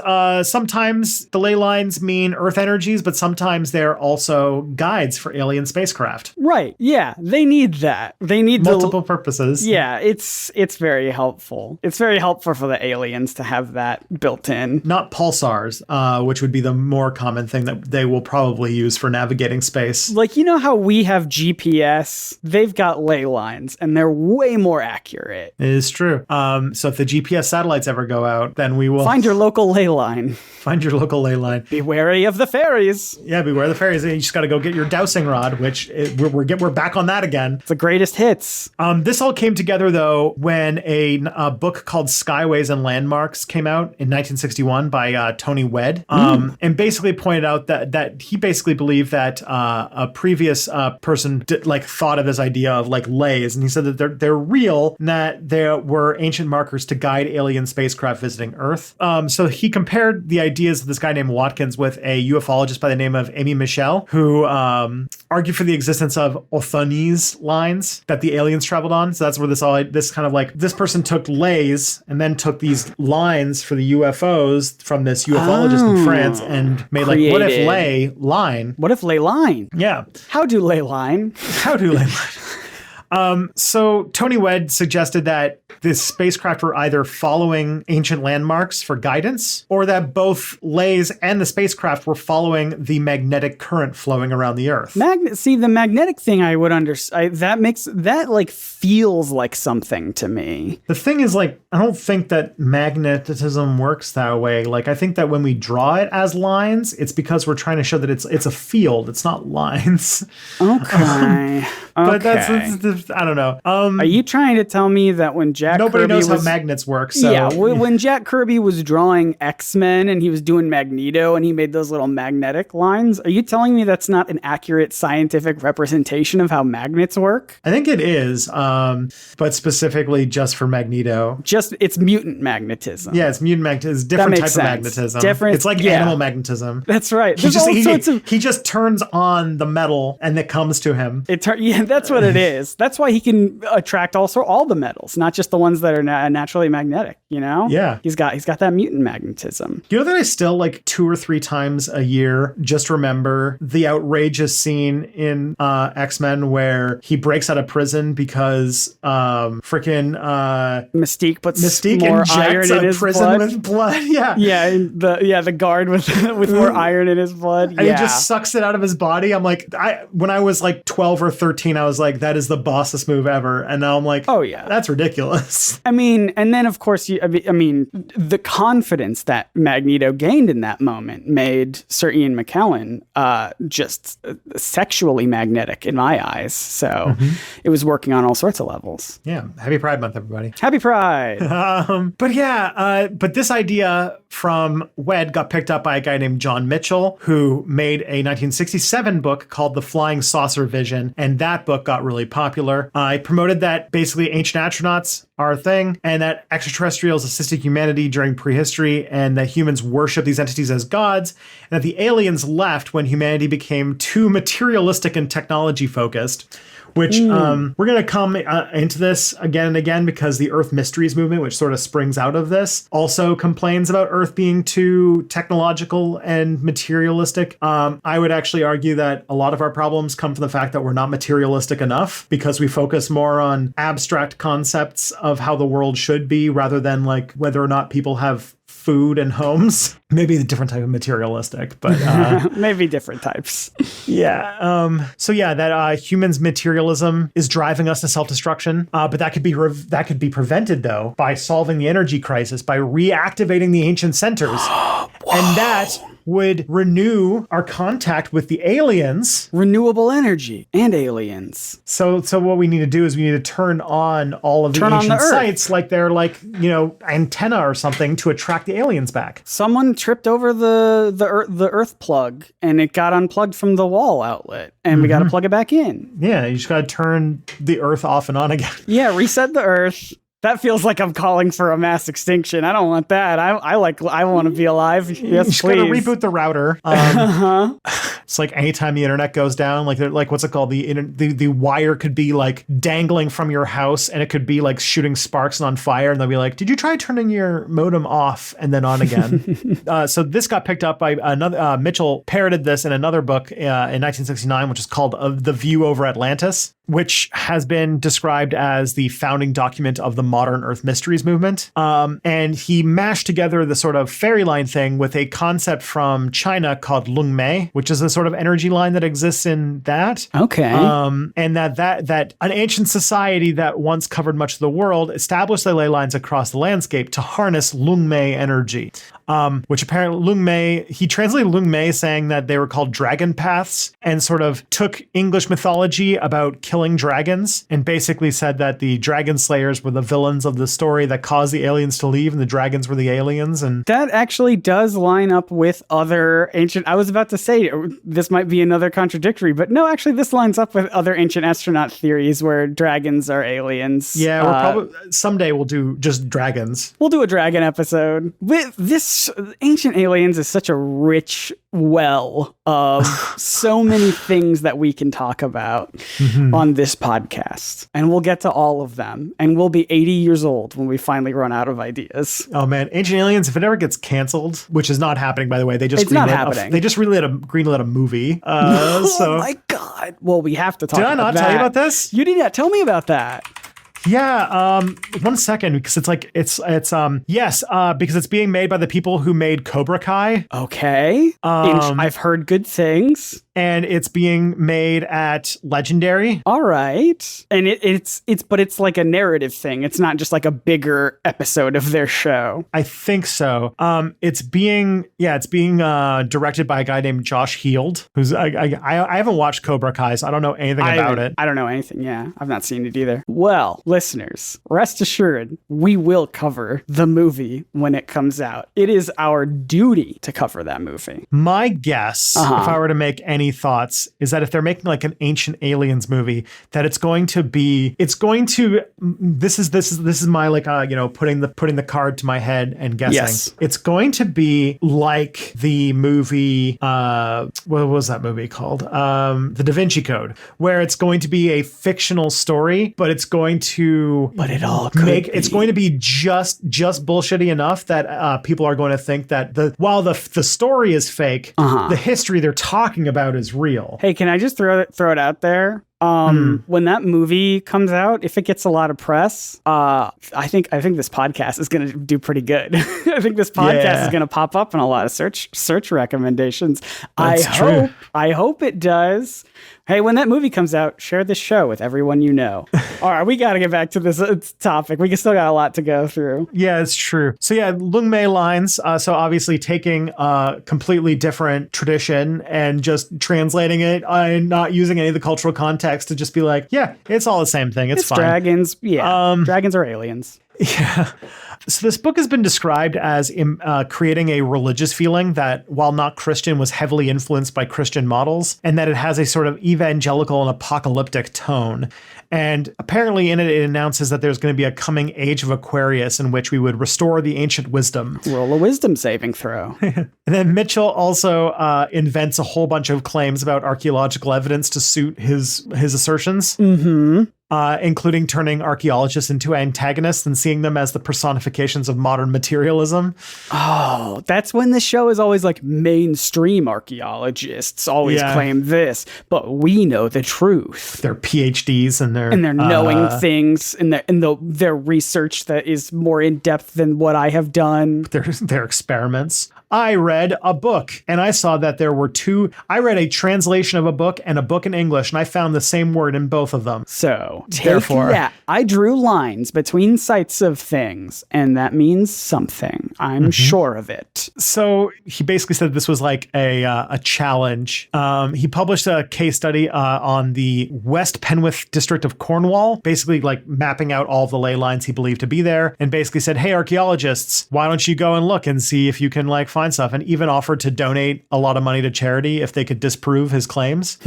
sometimes the ley lines mean Earth energies, but sometimes they're also guides for alien spacecraft. Right. Yeah. They need that. They need multiple purposes. Yeah. It's very helpful. It's very helpful for the aliens to have that built in. Not pulsars, which would be the more common thing that they will probably use for navigating space. Like, you know how we have GPS? They've got ley lines, and they're way more accurate. It is true. So if the GPS satellites ever go out, then we will find your local ley line. Find your local ley line. Be wary of the fairies. Yeah, beware of the fairies. You just got to go get your dowsing rod, which we're back on that again. It's the greatest hits. This all came together, though, when a book called Skyways and Landmarks came out in 1961 by Tony Wedd, and basically pointed out that he basically believed that a previous person thought of this idea of like lays, and he said that they're real, and that there were ancient markers to guide alien spacecraft visiting Earth. So he compared the ideas of this guy named Watkins with a ufologist by the name of Amy Michel, who argued for the existence of Othoni's lines that the aliens traveled on. So that's where this person took lays and then took these lines for the UFOs from this ufologist in France and made like, what if lay line? What if ley line? Yeah. How do ley line? How do ley line? So Tony Wedd suggested that this spacecraft were either following ancient landmarks for guidance, or that both lays and the spacecraft were following the magnetic current flowing around the Earth. The magnetic thing I would understand. That feels like something to me. The thing is, like, I don't think that magnetism works that way. Like, I think that when we draw it as lines, it's because we're trying to show that it's a field. It's not lines. Okay. But that's I don't know. Are you trying to tell me that when nobody knows how magnets work? So. Yeah, when Jack Kirby was drawing X-Men and he was doing Magneto and he made those little magnetic lines, are you telling me that's not an accurate scientific representation of how magnets work? I think it is, but specifically just for Magneto. It's mutant magnetism. Yeah, it's mutant magnetism. It's different type of magnetism. It's like animal magnetism. That's right. He just turns on the metal and it comes to him. That's what it is. That's why he can attract also all the metals, not just the ones that are naturally magnetic, you know? Yeah. He's got that mutant magnetism. You know that I still, like, 2 or 3 times a year just remember the outrageous scene in X-Men where he breaks out of prison because Mystique more injects iron in his prison blood. with blood. Yeah. Yeah, the guard with more iron in his blood. And he just sucks it out of his body. I'm like, when I was like 12 or 13, I was like, that is the bossest move ever. And now I'm like, oh yeah, that's ridiculous. I mean, and then of course, the confidence that Magneto gained in that moment made Sir Ian McKellen just sexually magnetic in my eyes. So it was working on all sorts of levels. Yeah. Happy Pride Month, everybody. Happy Pride. But this idea from Wedd got picked up by a guy named John Mitchell, who made a 1967 book called The Flying Saucer Vision, and that book got really popular. I promoted that basically ancient astronauts are a thing, and that extraterrestrials assisted humanity during prehistory, and that humans worship these entities as gods, and that the aliens left when humanity became too materialistic and technology focused. Which we're going to come into this again and again because the Earth Mysteries movement, which sort of springs out of this, also complains about Earth being too technological and materialistic. I would actually argue that a lot of our problems come from the fact that we're not materialistic enough because we focus more on abstract concepts of how the world should be rather than like whether or not people have food and homes. Maybe a different type of materialistic, but maybe different types. Yeah. So yeah, that humans' materialism is driving us to self-destruction. But that could be prevented though by solving the energy crisis, by reactivating the ancient centers, and that would renew our contact with the aliens. Renewable energy and aliens. So what we need to do is we need to turn on all of the ancient sites like they're like, antenna or something to attract the aliens back. Someone tripped over the earth plug and it got unplugged from the wall outlet and we got to plug it back in. Yeah, you just got to turn the earth off and on again. Yeah, reset the earth. That feels like I'm calling for a mass extinction. I don't want that. I want to be alive. Yes, you just please. gotta reboot the router. It's like anytime the internet goes down, like what's it called? The wire could be like dangling from your house, and it could be like shooting sparks and on fire. And they'll be like, "Did you try turning your modem off and then on again?" So this got picked up by another. Mitchell parroted this in another book in 1969, which is called "The View Over Atlantis," which has been described as the founding document of the modern Earth Mysteries movement. And he mashed together the sort of fairy line thing with a concept from China called Lung Mei, which is a sort of energy line that exists in that. Okay. And that an ancient society that once covered much of the world established the ley lines across the landscape to harness Lung Mei energy. Which apparently Lung Mei, he translated Lung Mei saying that they were called dragon paths and sort of took English mythology about killing dragons and basically said that the dragon slayers were the villains of the story that caused the aliens to leave and the dragons were the aliens. And that actually does line up with other ancient, I was about to say this might be another contradictory, but no, actually this lines up with other ancient astronaut theories where dragons are aliens. Yeah, we're probably someday we'll do just dragons. We'll do a dragon episode. With this, Ancient Aliens is such a rich well of so many things that we can talk about on this podcast. And we'll get to all of them. And we'll be 80 years old when we finally run out of ideas. Oh man, Ancient Aliens, if it ever gets canceled, which is not happening, by the way, they just greenlit a movie. Oh my God. Well, we have to talk about that. Did I not tell you about this? You did not tell me about that. Yeah, 1 second, because because it's being made by the people who made Cobra Kai. Okay. I've heard good things. And it's being made at Legendary. All right. And it's like a narrative thing. It's not just like a bigger episode of their show. I think so. It's being directed by a guy named Josh Heald, who's I haven't watched Cobra Kai, so I don't know anything about it. I don't know anything. Yeah, I've not seen it either. Well, listeners, rest assured, we will cover the movie when it comes out. It is our duty to cover that movie. My guess, if I were to make any thoughts, is that if they're making like an Ancient Aliens movie, that this is my like putting the card to my head and guessing. Yes. It's going to be like the movie what was that movie called? The Da Vinci Code, where it's going to be a fictional story, but it's going to it's going to be just bullshitty enough that people are going to think that while the story is fake, the history they're talking about is real. Hey, can I just throw it out there? When that movie comes out, if it gets a lot of press, I think this podcast is going to do pretty good. I think this podcast is going to pop up in a lot of search recommendations. I hope it does. Hey, when that movie comes out, share this show with everyone you know. All right, we got to get back to this topic. We still got a lot to go through. Yeah, it's true. So yeah, Lung Mei lines. So obviously taking a completely different tradition and just translating it and not using any of the cultural context to just be like, yeah, it's all the same thing. It's fine. Dragons. Yeah, dragons are aliens. Yeah. So this book has been described as creating a religious feeling that, while not Christian, was heavily influenced by Christian models, and that it has a sort of evangelical and apocalyptic tone. And apparently in it announces that there's going to be a coming age of Aquarius in which we would restore the ancient wisdom. Roll a wisdom saving throw. And then Mitchell also invents a whole bunch of claims about archaeological evidence to suit his assertions. Mm-hmm. including turning archaeologists into antagonists and seeing them as the personifications of modern materialism. Oh, that's when the show is always like mainstream archaeologists always claim this, but we know the truth. Their PhDs and they're knowing things and their research that is more in depth than what I have done. Their experiments. I read a book and I saw that there were I read a translation of a book and a book in English, and I found the same word in both of them. So, I drew lines between sites of things, and that means something. I'm sure of it. So he basically said this was like a challenge. He published a case study on the West Penwith district of Cornwall, basically like mapping out all the ley lines he believed to be there, and basically said, hey, archaeologists, why don't you go and look and see if you can like find stuff, and even offered to donate a lot of money to charity if they could disprove his claims.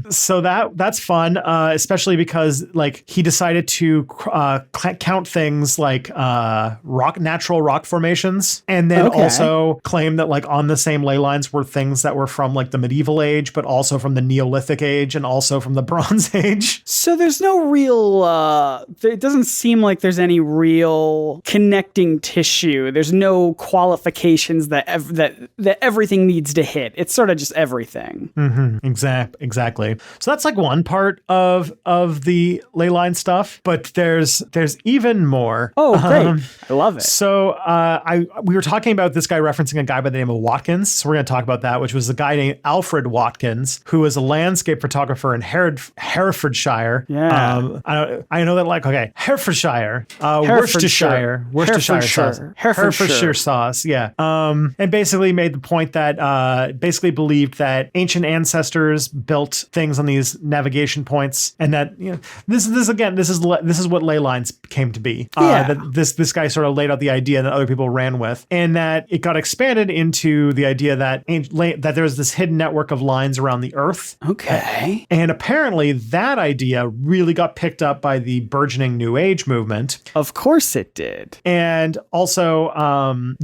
So that's fun, especially because like he decided to count things like natural rock formations, and then also claim that like on the same ley lines were things that were from like the medieval age, but also from the Neolithic age and also from the Bronze Age. So there's no real, it doesn't seem like there's any real connecting tissue. There's no qualifications that everything needs to hit. It's sort of just everything. Exactly. So that's like one part of the ley line stuff, but there's even more. Oh, great. I love it. So we were talking about this guy referencing a guy by the name of Watkins. So we're going to talk about that, which was a guy named Alfred Watkins, who was a landscape photographer in Herefordshire. Yeah. I know that like, Herefordshire, Worcestershire sauce. Yeah. And basically made the point that basically believed that ancient ancestors built things on these navigation points, and that this is what ley lines came to be. That this guy sort of laid out the idea that other people ran with, and that it got expanded into the idea that there's this hidden network of lines around the Earth. Okay. And apparently that idea really got picked up by the burgeoning New Age movement. Of course it did. And also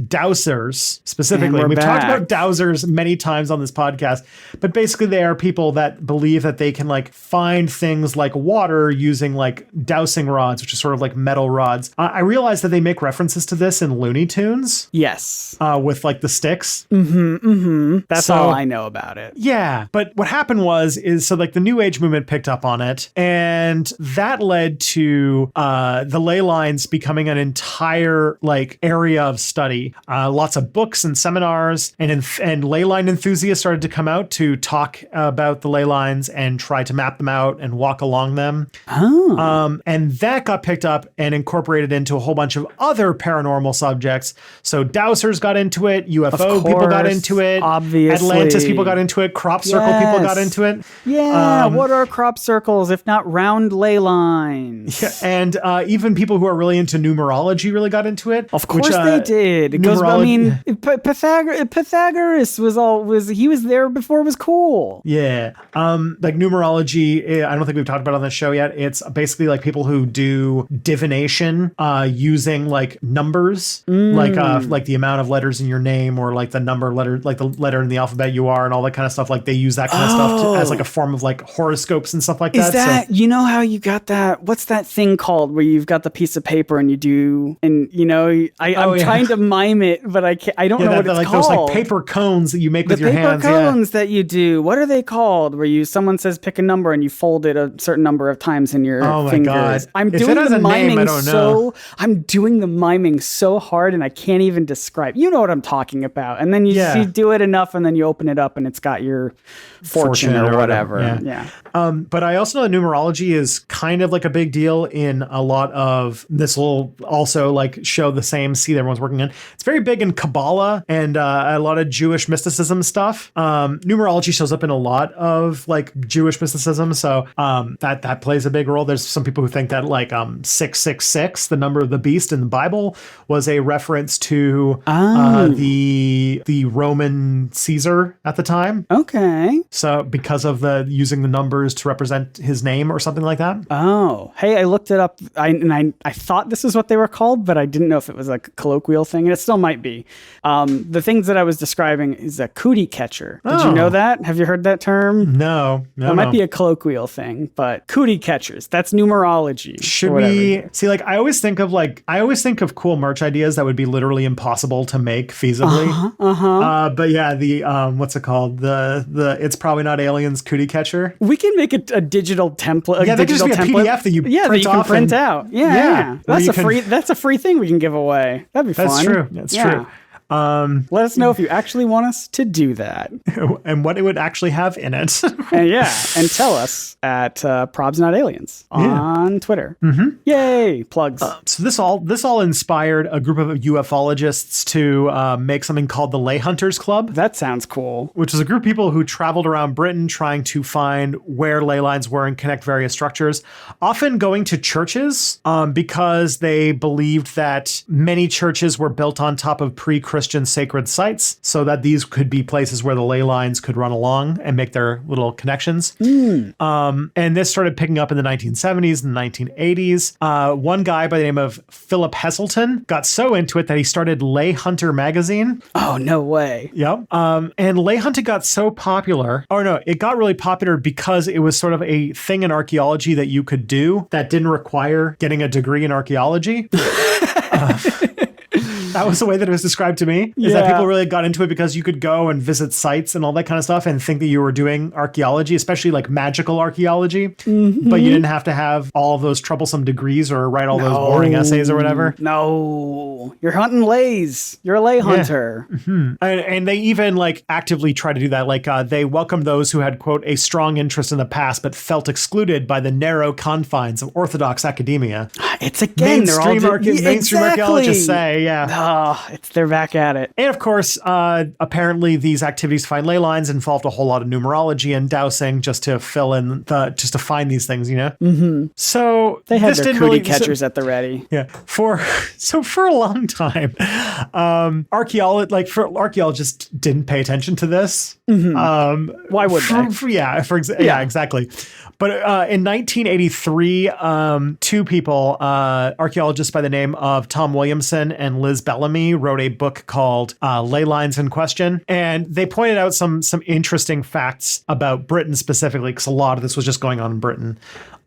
dowsers specifically. We've talked about dowsers many times on this podcast, but basically they are people that believe that they can like find things like water using like dowsing rods, which is sort of like metal rods. I realized that they make references to this in Looney Tunes. Yes. With like the sticks. That's all I know about it. Yeah. But what happened is like the New Age movement picked up on it, and that led to the ley lines becoming an entire like area of study. Lots of books and seminars and ley line enthusiasts started to come out to talk about the ley lines and try to map them out and walk along them. And that got picked up and incorporated into a whole bunch of other paranormal subjects. So dowsers got into it, UFO people got into it, obviously. Atlantis people got into it, crop circle people got into it. Yeah, what are crop circles if not round ley lines? Yeah, and even people who are really into numerology really got into it. Of course they did. Because I mean, Pythagoras was there before it was cool. Yeah. Like numerology, I don't think we've talked about it on the show yet. It's basically like people who do divination using like numbers, like the amount of letters in your name, or like the letter, like the letter in the alphabet you are, and all that kind of stuff. Like they use that kind of stuff as like a form of like horoscopes and stuff like that. Is that, you know how you got that? What's that thing called where you've got the piece of paper and you do, and I'm trying to mime it, but I don't know what it's like called. Those like paper cones that you make with your hands. The paper cones that you do. What are they called? Where someone says pick a number and you fold it a certain number of times in your fingers. God. I'm doing the miming so hard and I can't even describe. You know what I'm talking about. And then you do it enough and then you open it up and it's got your fortune or whatever. Yeah. But I also know that numerology is kind of like a big deal in a lot of, this will also like show the same seed everyone's working in. It's very big in Kabbalah and a lot of Jewish mysticism stuff. Numerology shows up in a lot of like Jewish mysticism. So that plays a big role. There's some people who think that like 666, the number of the beast in the Bible, was a reference to the Roman Caesar at the time. Okay. So because of the using the numbers to represent his name or something like that. Oh, hey, I looked it up. I thought this is what they were called, but I didn't know if it was like a colloquial thing, and it still might be. The things that I was describing is a cootie catcher. Did you know that? Have you heard that term? No. It might be a colloquial thing, but cootie catchers, that's numerology. Should we see, like, I always think of cool merch ideas that would be literally impossible to make feasibly. But yeah, the what's it called? The It's Probably Not Aliens cootie catcher. We can make a digital template. Yeah, that could just be a PDF that you can print out. Yeah. That's a free thing we can give away. That'd be fun. That's true. That's true. Let us know if you actually want us to do that. And what it would actually have in it. and tell us at Probs Not Aliens on Twitter. Yay, plugs. So this all inspired a group of ufologists to make something called the Ley Hunters Club. That sounds cool. Which is a group of people who traveled around Britain trying to find where ley lines were and connect various structures, often going to churches because they believed that many churches were built on top of pre-Christian sacred sites, so that these could be places where the ley lines could run along and make their little connections. And this started picking up in the 1970s and 1980s. One guy by the name of Philip Heselton got so into it that he started Ley Hunter magazine. Oh, no way. Yep. And Ley Hunter got so popular, it got really popular because it was sort of a thing in archaeology that you could do that didn't require getting a degree in archaeology. That was the way that it was described to me, is that people really got into it because you could go and visit sites and all that kind of stuff and think that you were doing archaeology, especially like magical archaeology, but you didn't have to have all of those troublesome degrees or write all those boring essays or whatever. No, you're hunting leys. You're a ley hunter. And they even like actively try to do that. Like they welcomed those who had, quote, a strong interest in the past, but felt excluded by the narrow confines of orthodox academia. It's again, mainstream archaeologists say, they're back at it. And of course, apparently these activities to find ley lines involved a whole lot of numerology and dowsing just to fill in just to find these things, you know? So they had their cootie catchers at the ready. Yeah. For a long time, archaeologists didn't pay attention to this. Why would they? Exactly. But in 1983, two people, archaeologists by the name of Tom Williamson and Liz Bellamy, wrote a book called Ley Lines in Question. And they pointed out some interesting facts about Britain specifically, because a lot of this was just going on in Britain.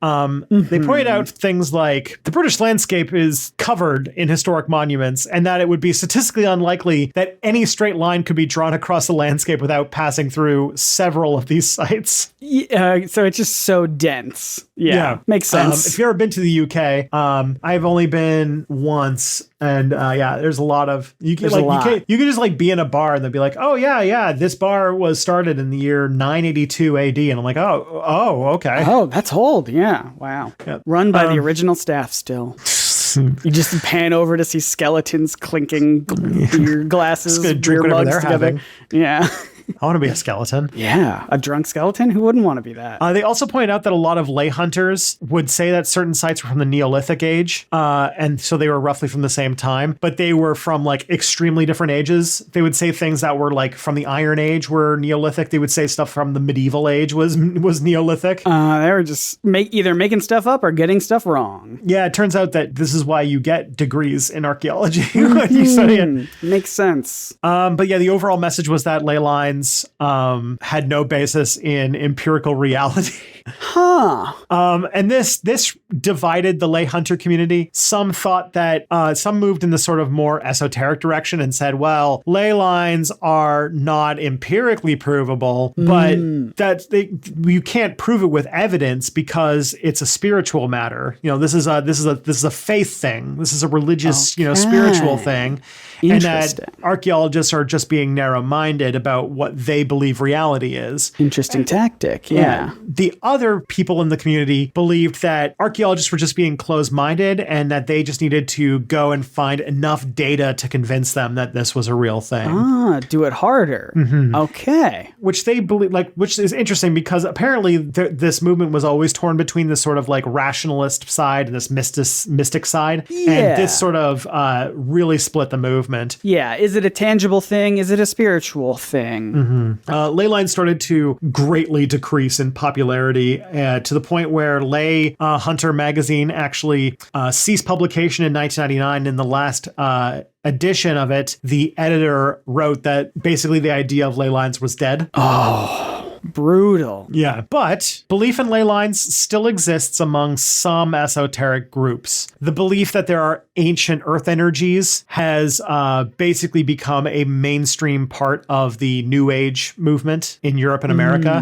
They pointed out things like the British landscape is covered in historic monuments, and that it would be statistically unlikely that any straight line could be drawn across the landscape without passing through several of these sites. So it's just so dense. Yeah. Makes sense. If you've ever been to the UK, I've only been once. And there's a lot of you can just like be in a bar and they'll be like, oh yeah, this bar was started in the year 982 AD, and I'm like, oh, okay. Oh, that's old. Yeah, wow. Yep. Run by the original staff still. You just pan over to see skeletons clinking beer glasses, beer mugs together. Having. Yeah. I want to be a skeleton. Yeah, a drunk skeleton? Who wouldn't want to be that? They also pointed out that a lot of ley hunters would say that certain sites were from the Neolithic age, and so they were roughly from the same time, but they were from like extremely different ages. They would say things that were like from the Iron Age were Neolithic. They would say stuff from the Medieval Age was Neolithic. They were just either making stuff up or getting stuff wrong. Yeah, it turns out that this is why you get degrees in archaeology when you study it. Makes sense. But yeah, the overall message was that ley lines had no basis in empirical reality. And this divided the ley hunter community. Some thought that some moved in the sort of more esoteric direction and said, well, ley lines are not empirically provable, but that you can't prove it with evidence because it's a spiritual matter. You know, this is a faith thing. This is a religious, spiritual thing. And that archaeologists are just being narrow-minded about what they believe reality is. Interesting tactic, yeah. The other people in the community believed that archaeologists were just being closed-minded and that they just needed to go and find enough data to convince them that this was a real thing. Do it harder. Okay. Which they believe, which is interesting because apparently this movement was always torn between this sort of like rationalist side and this mystic side. Yeah. And this sort of really split the movement. Yeah. Is it a tangible thing? Is it a spiritual thing? Ley lines started to greatly decrease in popularity to the point where Ley Hunter magazine actually ceased publication in 1999. In the last edition of it, the editor wrote that basically the idea of ley lines was dead. Brutal. Yeah, but belief in ley lines still exists among some esoteric groups. The belief that there are ancient earth energies has basically become a mainstream part of the New Age movement in Europe and America,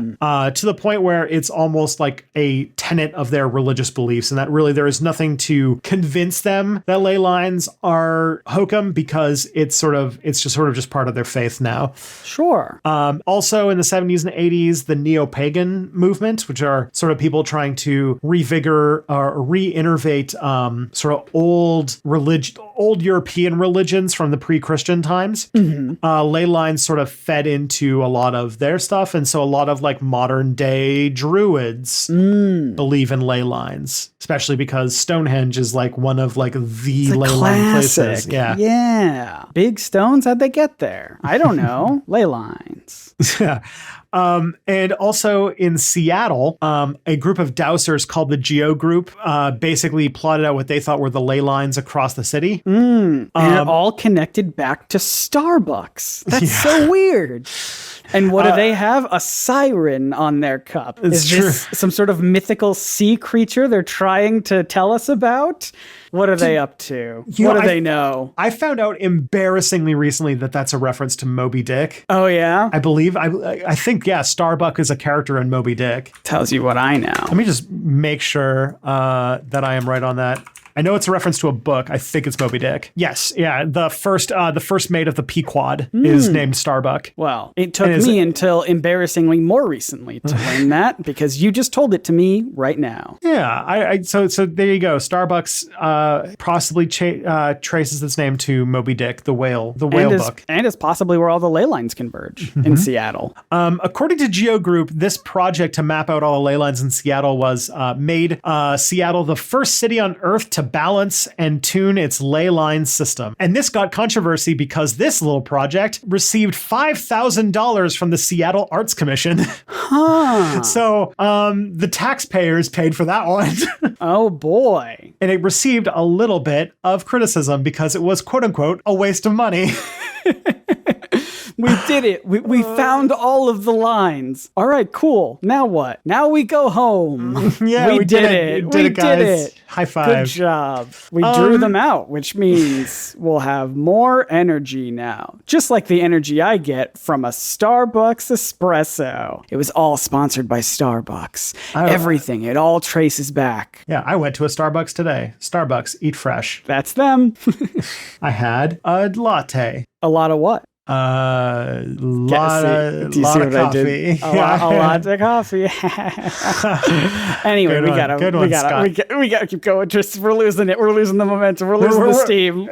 to the point where it's almost like a tenet of their religious beliefs, and that really there is nothing to convince them that ley lines are hokum because it's just part of their faith now. Sure. Also in the 70s and 80s, the neo-pagan movement, which are sort of people trying to reinnervate sort of old European religions from the pre-Christian times. Ley lines sort of fed into a lot of their stuff, and so a lot of like modern day druids believe in ley lines, especially because Stonehenge is like one of like the ley line places. Yeah. Big stones, how'd they get there? I don't know. Ley lines. Yeah. And also in Seattle, a group of dowsers called the Geo Group basically plotted out what they thought were the ley lines across the city. And it all connected back to Starbucks. That's so weird. And what do they have? A siren on their cup. Is this some sort of mythical sea creature they're trying to tell us about? What are they up to? What do they know? I found out embarrassingly recently that that's a reference to Moby Dick. Oh, yeah? I believe. I think, Starbuck is a character in Moby Dick. Tells you what I know. Let me just make sure that I am right on that. I know it's a reference to a book. I think it's Moby Dick. Yes, yeah. The first mate of the Pequod is named Starbuck. Well, it took me until embarrassingly more recently to learn that because you just told it to me right now. Yeah, so there you go. Starbucks possibly traces its name to Moby Dick, the whale book, and is possibly where all the ley lines converge in Seattle. According to Geo Group, this project to map out all the ley lines in Seattle was made Seattle the first city on Earth to balance and tune its ley line system. And this got controversy because this little project received $5,000 from the Seattle Arts Commission. So the taxpayers paid for that one. Oh boy. And it received a little bit of criticism because it was quote unquote a waste of money. We did it. We found all of the lines. All right, cool. Now what? Now we go home. Yeah, we did it. We did it. High five. Good job. We drew them out, which means we'll have more energy now. Just like the energy I get from a Starbucks espresso. It was all sponsored by Starbucks. Everything. It all traces back. Yeah, I went to a Starbucks today. Starbucks, eat fresh. That's them. I had a latte. A lot of what? Lot of coffee. A lot of coffee. Anyway, we gotta keep going. Just we're losing it. We're losing the momentum. We're losing the steam.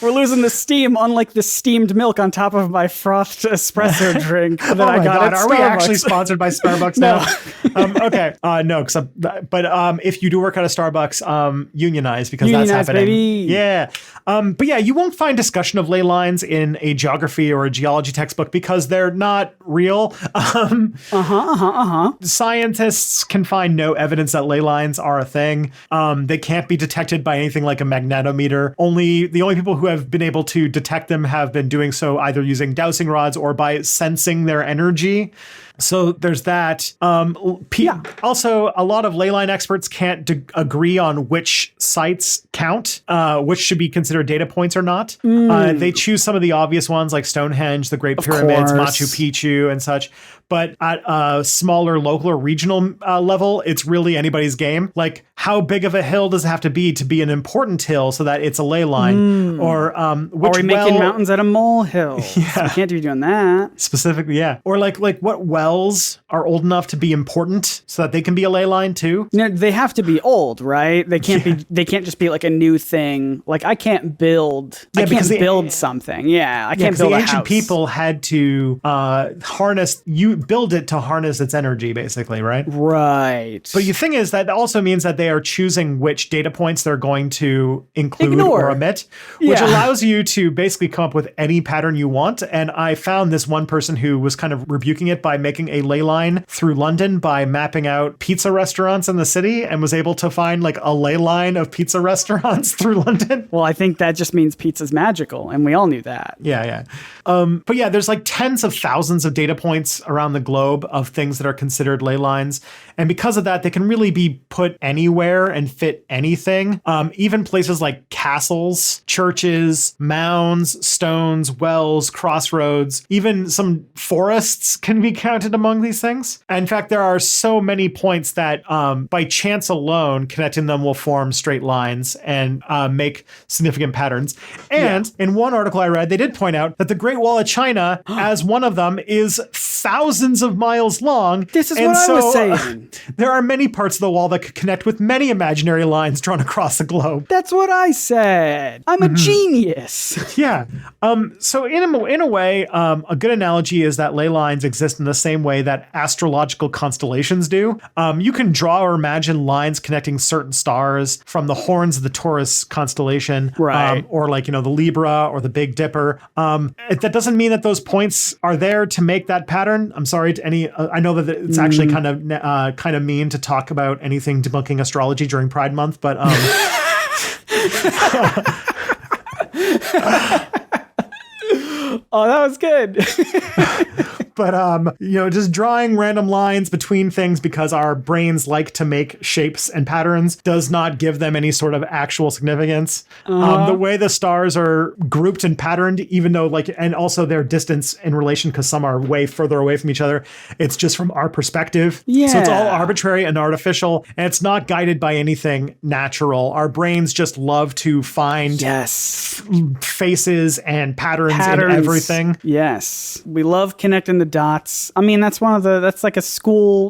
We're losing the steam, unlike the steamed milk on top of my frothed espresso drink that I got at Starbucks. Are we actually sponsored by Starbucks now? Okay. No, but if you do work at a Starbucks, unionize because that's happening. Baby. Yeah. But yeah, you won't find discussion of ley lines in a geography or a geology textbook because they're not real. Scientists can find no evidence that ley lines are a thing. They can't be detected by anything like a magnetometer. The only people who have been able to detect them have been doing so either using dowsing rods or by sensing their energy. So there's that. Also, a lot of ley line experts can't agree on which sites count, which should be considered data points or not. They choose some of the obvious ones like Stonehenge, the Great Pyramids, Machu Picchu, and such. But at a smaller local or regional level, it's really anybody's game. Like, how big of a hill does it have to be an important hill so that it's a ley line? Or which making mountains at a molehill? Yeah. So we can't be doing that. Specifically, yeah. Or like what well wells are old enough to be important so that they can be a ley line too? No, they have to be old, right? They can't be. They can't just be like a new thing. Like I can't build. I can't build something. Yeah, I can't build a house. The ancient people had to build it to harness its energy, basically, right? Right. But the thing is that also means that they are choosing which data points they're going to include or omit, which allows you to basically come up with any pattern you want. And I found this one person who was kind of rebuking it by making a ley line through London by mapping out pizza restaurants in the city and was able to find like a ley line of pizza restaurants through London. Well, I think that just means pizza's magical, and we all knew that. Yeah. But yeah, there's like tens of thousands of data points around the globe of things that are considered ley lines. And because of that, they can really be put anywhere and fit anything. Even places like castles, churches, mounds, stones, wells, crossroads, even some forests can be counted among these things. In fact, there are so many points that by chance alone, connecting them will form straight lines and make significant patterns. And in one article I read, they did point out that the Great Wall of China, as one of them, is thousands of miles long. This is what I was saying. There are many parts of the wall that could connect with many imaginary lines drawn across the globe. That's what I said. I'm a genius. Yeah. So in a way, a good analogy is that ley lines exist in the same way that astrological constellations do. You can draw or imagine lines connecting certain stars from the horns of the Taurus constellation, right? Or like, the Libra or the Big Dipper. That doesn't mean that those points are there to make that pattern. I'm sorry to any. I know that it's actually kind of mean to talk about anything debunking astrology during Pride Month, but oh, that was good. But, just drawing random lines between things because our brains like to make shapes and patterns does not give them any sort of actual significance. The way the stars are grouped and patterned, even though and also their distance in relation, because some are way further away from each other, it's just from our perspective. Yeah. So it's all arbitrary and artificial, and it's not guided by anything natural. Our brains just love to find faces and patterns in everything. Yes. We love connecting the dots. I mean, that's like a school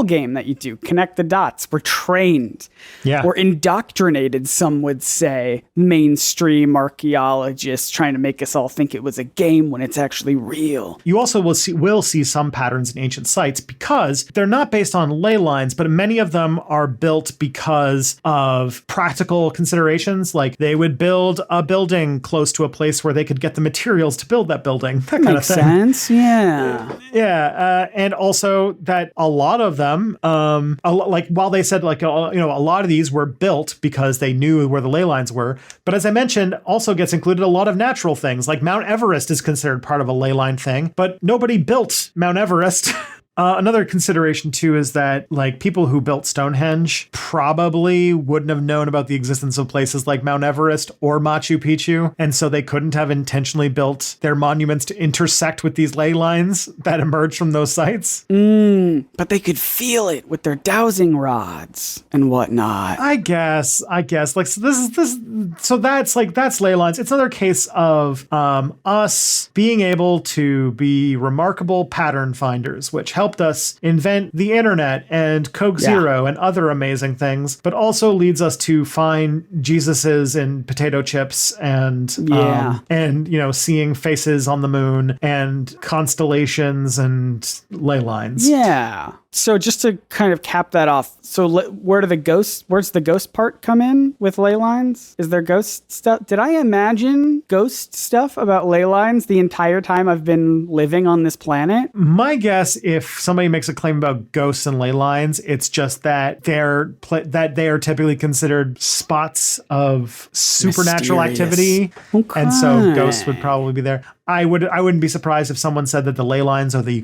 game that you do. Connect the dots. We're trained. Yeah. Or indoctrinated, some would say. Mainstream archaeologists trying to make us all think it was a game when it's actually real. You also will see some patterns in ancient sites because they're not based on ley lines, but many of them are built because of practical considerations. Like they would build a building close to a place where they could get the materials to build that building. That kind of thing. Makes sense. Yeah. And also that a lot of them, while they said a lot of these were built because they knew where the ley lines were, but as I mentioned, also gets included a lot of natural things. Like Mount Everest is considered part of a ley line thing, but nobody built Mount Everest. Another consideration, too, is that people who built Stonehenge probably wouldn't have known about the existence of places like Mount Everest or Machu Picchu. And so they couldn't have intentionally built their monuments to intersect with these ley lines that emerged from those sites. But they could feel it with their dowsing rods and whatnot. I guess. So that's ley lines. It's another case of us being able to be remarkable pattern finders, which helped us invent the internet and Coke Zero and other amazing things, but also leads us to find Jesuses in potato chips and seeing faces on the moon and constellations and ley lines. Yeah. So just to kind of cap that off, where's the ghost part come in with ley lines? Is there ghost stuff? Did I imagine ghost stuff about ley lines the entire time I've been living on this planet? My guess, if somebody makes a claim about ghosts and ley lines, it's just that they are typically considered spots of supernatural activity. Okay. And so ghosts would probably be there. I wouldn't be surprised if someone said that the ley lines are the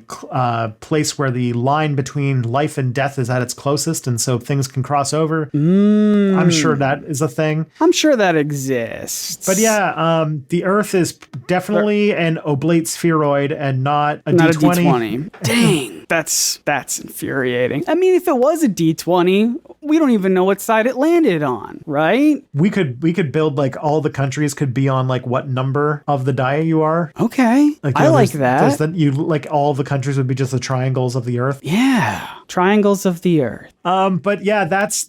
place where the line between life and death is at its closest, and so things can cross over. I'm sure that is a thing. I'm sure that exists. But the Earth is definitely an oblate spheroid and not a not D20. A D20. Dang, that's infuriating. I mean, if it was a D20, we don't even know what side it landed on, right? We could build like all the countries could be on like what number of the die you are. Okay. Like, I like that. You like all the countries would be just the triangles of the earth. Yeah. Triangles of the earth. But yeah, that's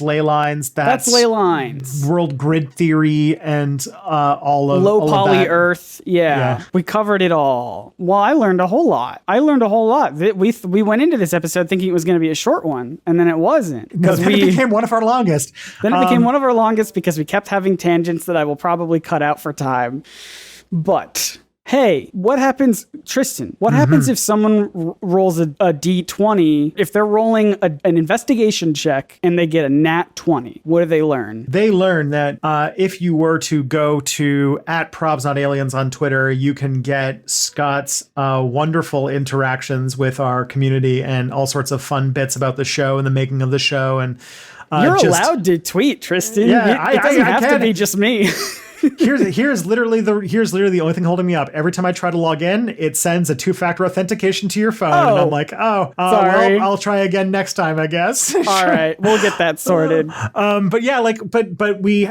ley lines. That's ley lines. World grid theory and all of low all poly of that. Earth. Yeah. We covered it all. Well, I learned a whole lot. We went into this episode thinking it was going to be a short one, and then it wasn't. No, then it became one of our longest. Then it became one of our longest because we kept having tangents that I will probably cut out for time. But hey, what happens, Tristan? What happens if someone rolls a D20? If they're rolling an investigation check and they get a nat 20, what do they learn? They learn that if you were to go to @ProbsNotAliens on Twitter, you can get Scott's wonderful interactions with our community and all sorts of fun bits about the show and the making of the show. And you're allowed to tweet, Tristan. Yeah, it doesn't have to be just me. Here's literally the only thing holding me up. Every time I try to log in, it sends a 2-factor authentication to your phone, and I'm like, well, I'll try again next time, I guess. All right, we'll get that sorted. But yeah,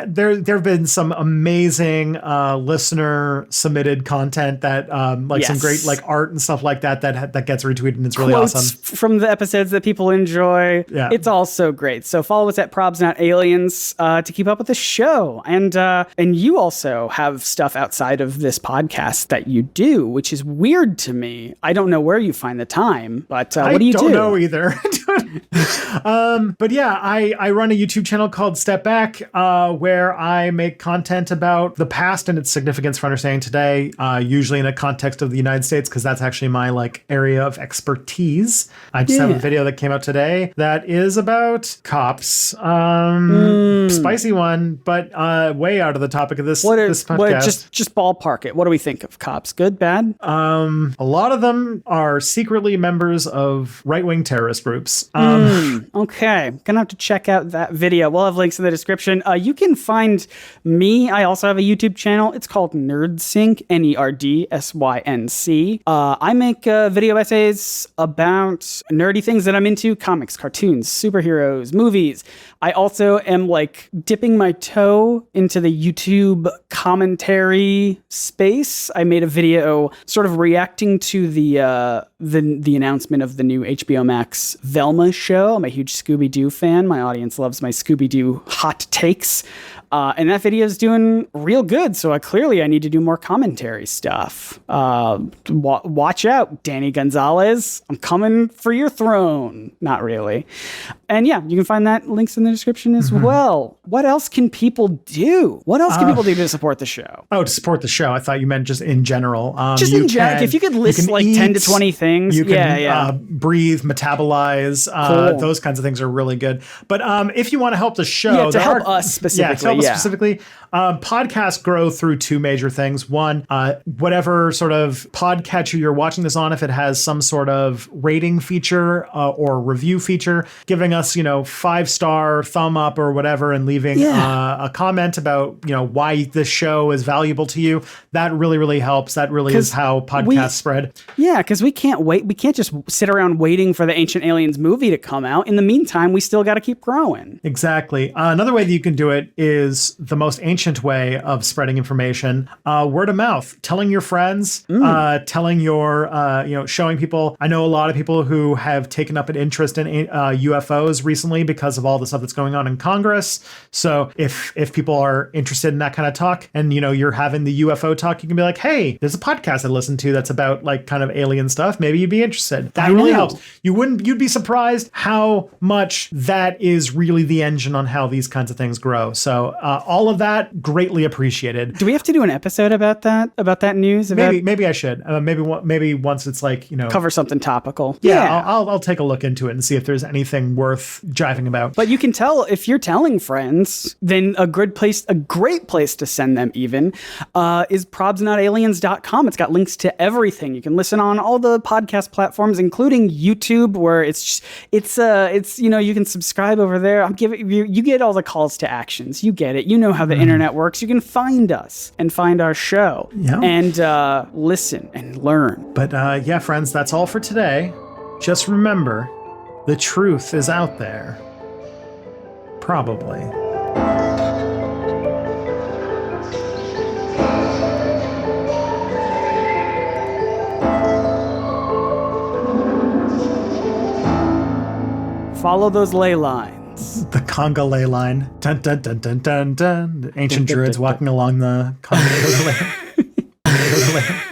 there have been some amazing listener submitted content that some great like art and stuff like that gets retweeted, and it's really Quotes awesome from the episodes that people enjoy. Yeah. It's all so great. So follow us at ProbsNotAliens to keep up with the show, and you also have stuff outside of this podcast that you do, which is weird to me. I don't know where you find the time, but what do you do? I don't know either. But yeah, I run a YouTube channel called Step Back, where I make content about the past and its significance for understanding today, usually in a context of the United States, because that's actually my like area of expertise. I just have a video that came out today that is about cops. Spicy one, but way out of the topic of this podcast. Just ballpark it. What do we think of cops? Good, bad? A lot of them are secretly members of right-wing terrorist groups. Okay, gonna have to check out that video. We'll have links in the description. You can find me. I also have a YouTube channel. It's called Nerdsync, Nerdsync. I make video essays about nerdy things that I'm into: comics, cartoons, superheroes, movies. I also am like dipping my toe into the YouTube commentary space. I made a video sort of reacting to the announcement of the new HBO Max Velma show. I'm a huge Scooby-Doo fan. My audience loves my Scooby-Doo hot takes. And that video is doing real good, so I need to do more commentary stuff. Watch out, Danny Gonzalez. I'm coming for your throne. Not really. And yeah, you can find that links in the description as well. What else can people do? What else can people do to support the show? Oh, to support the show. I thought you meant just in general. Just in general. If you could list like 10 to 20 things. You can breathe, metabolize. Cool. Those kinds of things are really good. But if you want to help the show. To help us specifically. Specifically, podcasts grow through two major things. One, whatever sort of podcatcher you're watching this on, if it has some sort of rating feature or review feature, giving us, 5-star thumb up or whatever, and leaving a comment about, why this show is valuable to you. That really, really helps. That really is how podcasts spread. Yeah, because we can't wait. We can't just sit around waiting for the Ancient Aliens movie to come out. In the meantime, we still got to keep growing. Exactly. Another way that you can do it is the most ancient way of spreading information, word of mouth, telling your friends, telling your, showing people. I know a lot of people who have taken up an interest in UFOs recently because of all the stuff that's going on in Congress. So if people are interested in that kind of talk and, you're having the UFO talk, you can be like, hey, there's a podcast I listened to that's about like kind of alien stuff. Maybe you'd be interested. That really helps. You'd be surprised how much that is really the engine on how these kinds of things grow. So all of that greatly appreciated. Do we have to do an episode about that news? Maybe I should. Maybe once it's like, cover something topical. Yeah. I'll take a look into it and see if there's anything worth jiving about. But you can tell if you're telling friends, then a great place to send them even is probsnotaliens.com. It's got links to everything. You can listen on all the podcast platforms, including YouTube, where it's you can subscribe over there. I'm giving you get all the calls to actions. You get it. You know how the internet works. You can find us and find our show and listen and learn. But friends, that's all for today. Just remember, the truth is out there, Probably. Follow those ley lines. The conga ley line. Dun, dun, dun, dun, dun, dun. The ancient druids walking along the conga ley.